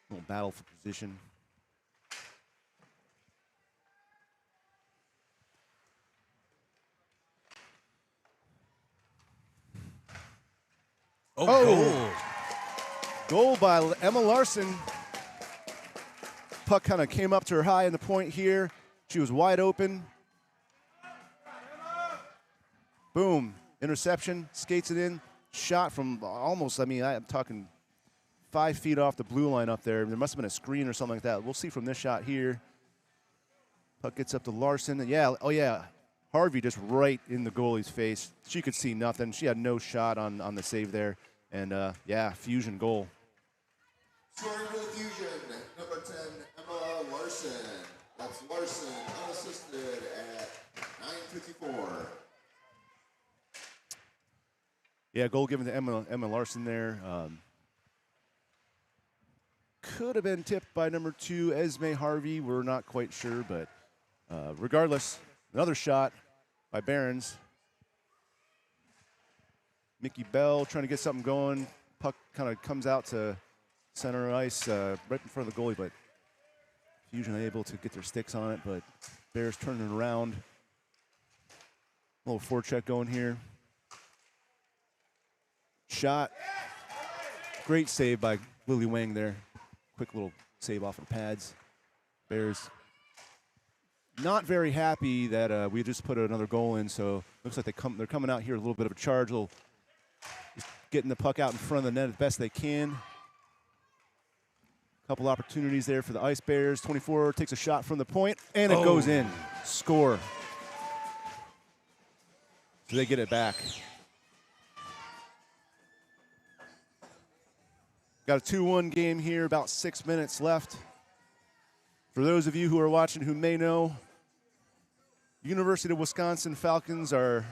Little battle for position. Oh, Goal by Emma Larson. Puck kind of came up to her high in the point here. She was wide open. Boom. Interception. Skates it in. Shot from almost, I'm talking 5 feet off the blue line up there. There must have been a screen or something like that. We'll see from this shot here. Puck gets up to Larson. And yeah. Harvey just right in the goalie's face. She could see nothing. She had no shot on the save there. And, Fusion goal. Scoring for the Fusion, number 10, Emma Larson. That's Larson, unassisted at 9:54. Yeah, goal given to Emma Larson there. Could have been tipped by number 2, Esme Harvey. We're not quite sure, but regardless, another shot by Barons. Mickey Bell trying to get something going. Puck kind of comes out to center ice right in front of the goalie, but Fusion able to get their sticks on it, but Bears turning it around. A little forecheck going here. Shot. Great save by Lily Wang there. Quick little save off the pads. Bears not very happy that we just put another goal in, so looks like they're coming out here a little bit of a charge, just getting the puck out in front of the net as best they can. Couple opportunities there for the Ice Bears. 24 takes a shot from the point, and it goes in. Score. So they get it back. Got a 2-1 game here, about 6 minutes left. For those of you who are watching who may know, University of Wisconsin Falcons are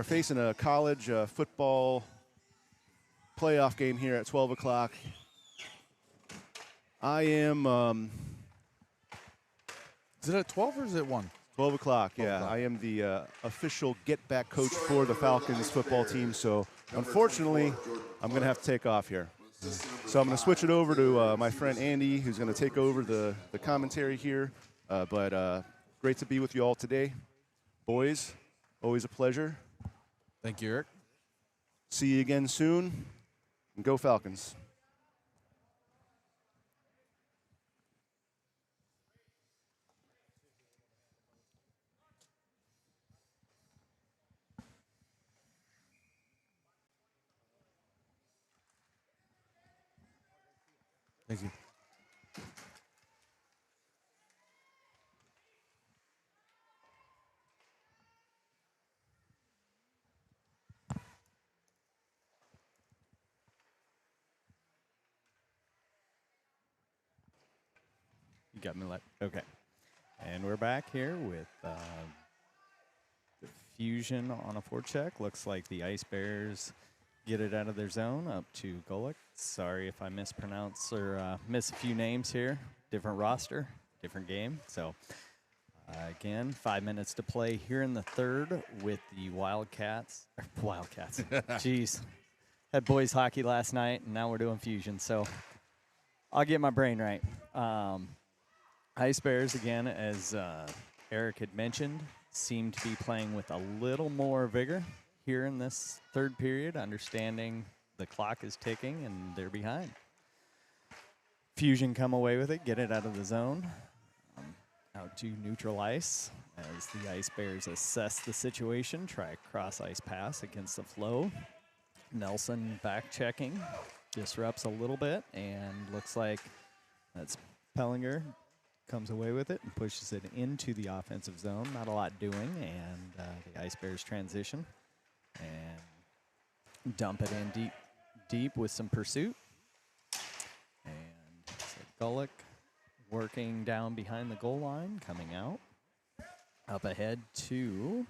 facing a college football playoff game here at 12 o'clock. I am Is it at 12 or is it 1? 12 o'clock, 12 yeah. o'clock. I am the official get-back coach for the Falcons football team, so unfortunately, I'm going to have to take off here. So I'm going to switch it over to my friend Andy, who's going to take over the commentary here. But great to be with you all today. Boys, always a pleasure. Thank you, Eric. See you again soon, and go Falcons. Thank you. You got me like, okay. And we're back here with the Fusion on a forecheck. Looks like the Ice Bears get it out of their zone up to Golick. Sorry if I mispronounce or miss a few names here. Different roster, different game. So again, 5 minutes to play here in the third with the Wildcats. Wildcats. Jeez. Had boys hockey last night, and now we're doing Fusion. So I'll get my brain right. Ice Bears, again, as Eric had mentioned, seem to be playing with a little more vigor here in this third period, understanding the clock is ticking and they're behind. Fusion come away with it, get it out of the zone, out to neutral ice as the Ice Bears assess the situation, try a cross ice pass against the flow. Nelson back checking, disrupts a little bit, and looks like that's Pellinger comes away with it and pushes it into the offensive zone. Not a lot doing, and the Ice Bears transition and dump it in deep with some pursuit. And so Golick working down behind the goal line, coming out. Up ahead to,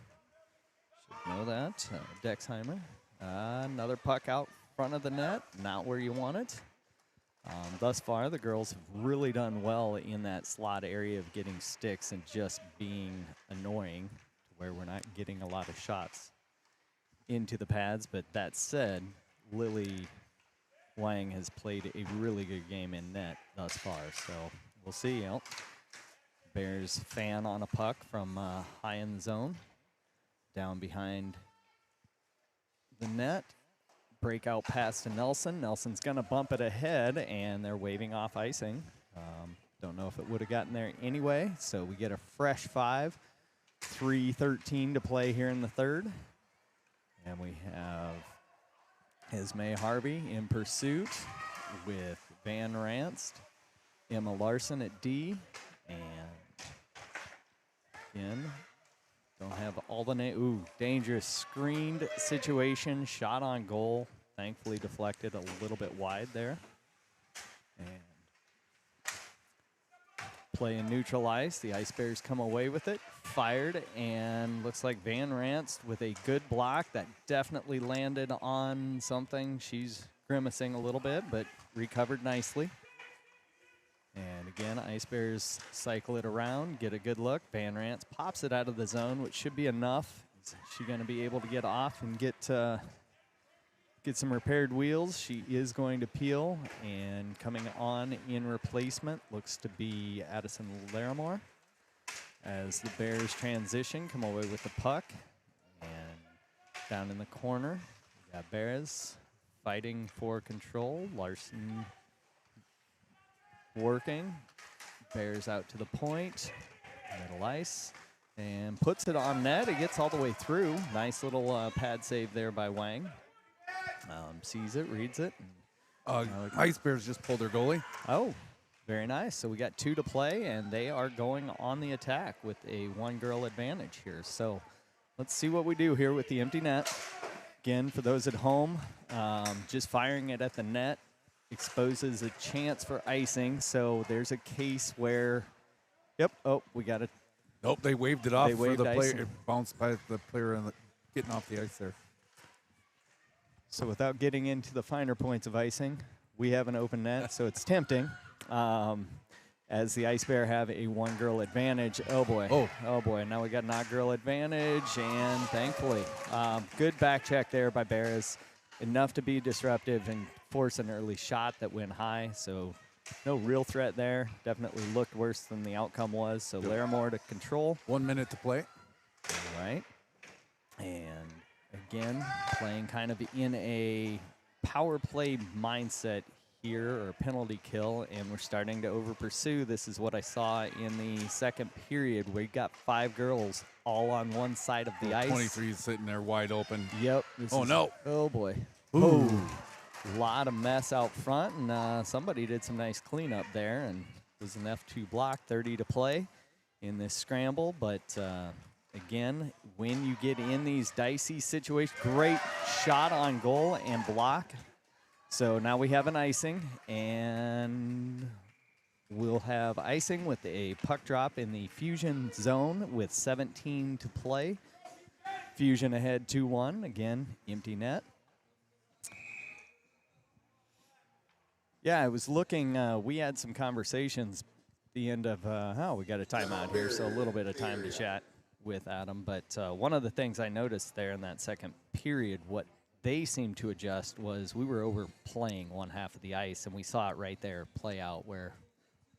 should know that, Dexheimer. Another puck out front of the net, not where you want it. Thus far, the girls have really done well in that slot area of getting sticks and just being annoying to where we're not getting a lot of shots into the pads. But that said, Lily Wang has played a really good game in net thus far. So we'll see. Bears fan on a puck from high in the zone, down behind the net. Breakout pass to Nelson. Nelson's going to bump it ahead, and they're waving off icing. Don't know if it would have gotten there anyway, so we get a fresh 5. 3:13 to play here in the third. And we have Esme Harvey in pursuit with Van Ranst, Emma Larson at D, and again, don't have all the name. Ooh, dangerous screened situation. Shot on goal. Thankfully deflected a little bit wide there. And play in neutral ice. The Ice Bears come away with it. Fired, and looks like Van Ranst with a good block that definitely landed on something. She's grimacing a little bit, but recovered nicely. And again, Ice Bears cycle it around, get a good look. Van Ranst pops it out of the zone, which should be enough. Is she going to be able to get off and get some repaired wheels? She is going to peel, and coming on in replacement looks to be Addison Larimore. As the Bears transition, come away with the puck. And down in the corner, we got Bears fighting for control. Larson working, Bears out to the point, middle ice, and puts it on net. It gets all the way through. Nice little pad save there by Wang. Sees it, reads it, and Ice Bears just pulled their goalie. Oh, very nice. So we got 2 to play, and they are going on the attack with a 1-girl advantage here. So let's see what we do here with the empty net. Again, for those at home, just firing it at the net exposes a chance for icing. So there's a case where, yep, oh, we got it. Nope, they waved it off They for waved the player. icing. It bounced by the player and getting off the ice there. So without getting into the finer points of icing, we have an open net, so it's tempting. As the Ice Bear have a 1-girl advantage. Oh boy. Oh boy. Now we got an odd girl advantage, and thankfully, good back check there by Bears. Enough to be disruptive and force an early shot that went high. So no real threat there. Definitely looked worse than the outcome was. So Larimore to control. 1 minute to play. All right. And again, playing kind of in a power play mindset here, or penalty kill, and we're starting to over pursue. This is what I saw in the second period. We got 5 girls all on one side of the ice. 23 is sitting there wide open. Yep. No. Oh boy. Ooh. A lot of mess out front, and somebody did some nice cleanup there, and it was an F2 block. 30 to play in this scramble, but again, when you get in these dicey situations, great shot on goal and block. So now we have an icing, and we'll have icing with a puck drop in the Fusion zone with 17 to play. Fusion ahead 2-1. Again, empty net. Yeah, I was looking. We had some conversations at the end of, we got a timeout here, so a little bit of time to chat with Adam. But one of the things I noticed there in that second period, what they seemed to adjust was we were overplaying one half of the ice, and we saw it right there play out where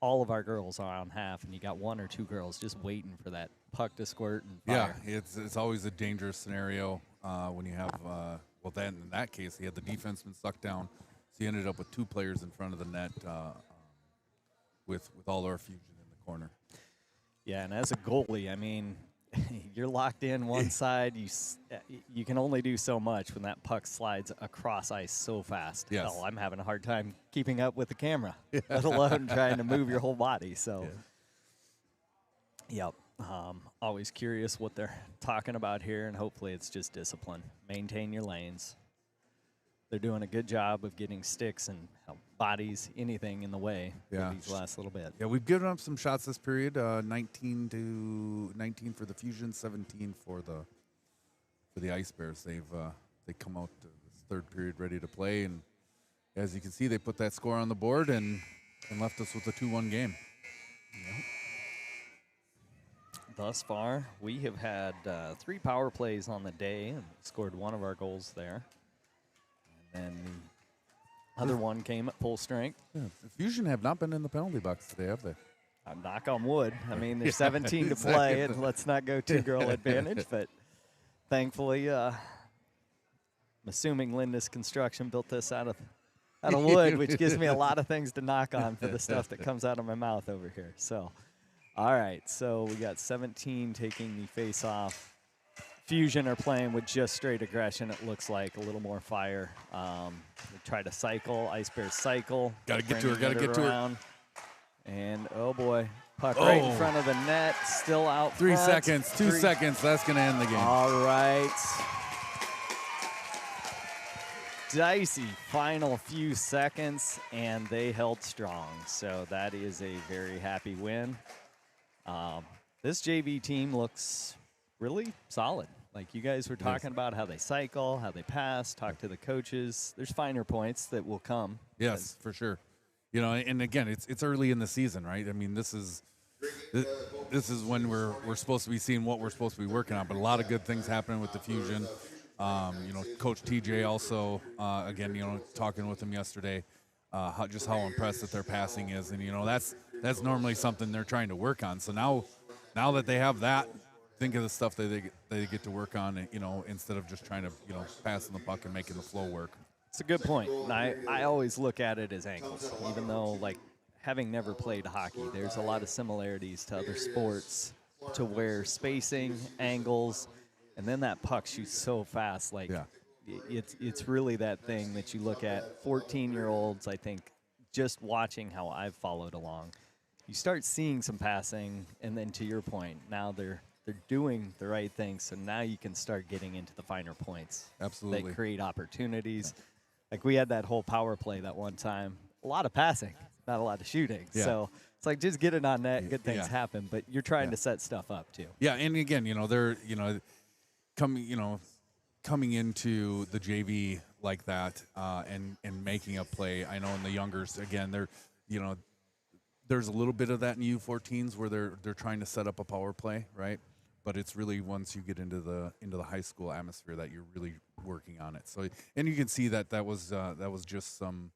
all of our girls are on half, and you got 1 or 2 girls just waiting for that puck to squirt and fire. Yeah, it's always a dangerous scenario when you have, then in that case, he had the defenseman sucked down, so he ended up with 2 players in front of the net with all our Fusion in the corner. Yeah, and as a goalie, I mean, you're locked in one side. You can only do so much when that puck slides across ice so fast. Yes. Hell, I'm having a hard time keeping up with the camera, let alone trying to move your whole body. So, yep. Always curious what they're talking about here, and hopefully it's just discipline. Maintain your lanes. They're doing a good job of getting sticks and bodies, anything in the way for these last little bit. Yeah, we've given up some shots this period. 19 for the Fusion, 17 for the Ice Bears. They come out this third period ready to play, and as you can see, they put that score on the board and left us with a 2-1 game. Yep. Thus far, we have had 3 power plays on the day and scored 1 of our goals there. And then the other one came at full strength. Yeah, the Fusion have not been in the penalty box today, have they? Knock on wood. I mean, there's 17 to play, and let's not go 2-girl advantage. But thankfully, I'm assuming Lindis Construction built this out of wood, which gives me a lot of things to knock on for the stuff that comes out of my mouth over here. So, all right. So we got 17 taking the face off. Fusion are playing with just straight aggression, it looks like. A little more fire. They try to cycle. Ice Bears cycle. Got to get to her. Got to get to her. And, oh, boy. Puck right in front of the net. Still out 3 front. seconds. 2 seconds. That's going to end the game. All right. Dicey final few seconds, and they held strong. So that is a very happy win. This JV team looks really solid. Like you guys were talking about how they cycle, how they pass, talk to the coaches. There's finer points that will come. Yes, for sure. You know, and again, it's early in the season, right? I mean, this is when we're supposed to be seeing what we're supposed to be working on. But a lot of good things happening with the Fusion. You know, Coach TJ also, again, you know, talking with him yesterday, how impressed that their passing is, and you know, that's normally something they're trying to work on. So now that they have that. Think of the stuff that they get to work on, you know, instead of just trying to, you know, passing the puck and making the flow work. It's a good point. And I always look at it as angles, even though, like, having never played hockey, there's a lot of similarities to other sports to where spacing, angles, and then that puck shoots so fast. Like, it's really that thing that you look at 14-year-olds, I think, just watching how I've followed along. You start seeing some passing, and then to your point, now they're doing the right things, so now you can start getting into the finer points. Absolutely. That create opportunities. Like we had that whole power play that one time. A lot of passing, not a lot of shooting. Yeah. So it's like just get it on net, good things Yeah. happen, but you're trying to set stuff up too. Yeah, and again, they're coming into the JV like that and making a play. I know in the youngers, again, they're there's a little bit of that in U14s where they're trying to set up a power play, right? But it's really once you get into the high school atmosphere that you're really working on it. So, and you can see that was just some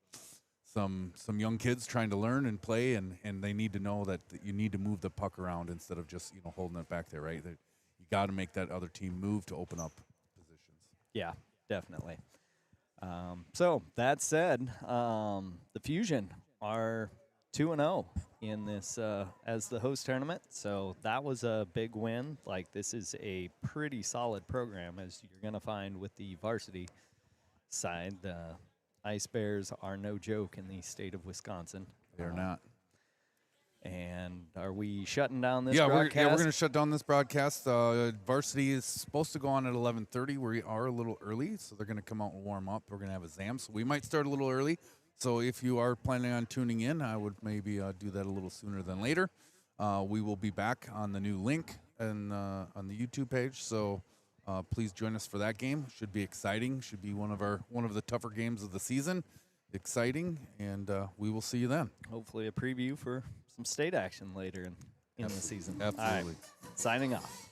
young kids trying to learn and play, and they need to know that you need to move the puck around instead of just holding it back there, right? That you got to make that other team move to open up positions. Yeah, definitely. So that said, the Fusion are 2-0 in this as the host tournament. So that was a big win. Like, this is a pretty solid program, as you're going to find with the varsity side. The Ice Bears are no joke in the state of Wisconsin. They're not. And are we shutting down this We're broadcast? going to shut down this broadcast. Varsity is supposed to go on at 11:30. We are a little early, so they're going to come out and warm up. We're going to have a ZAM, so we might start a little early. So if you are planning on tuning in, I would maybe do that a little sooner than later. We will be back on the new link and on the YouTube page. So please join us for that game. Should be exciting. Should be one of the tougher games of the season. Exciting, and we will see you then. Hopefully a preview for some state action later in the season. Absolutely. All right. Signing off.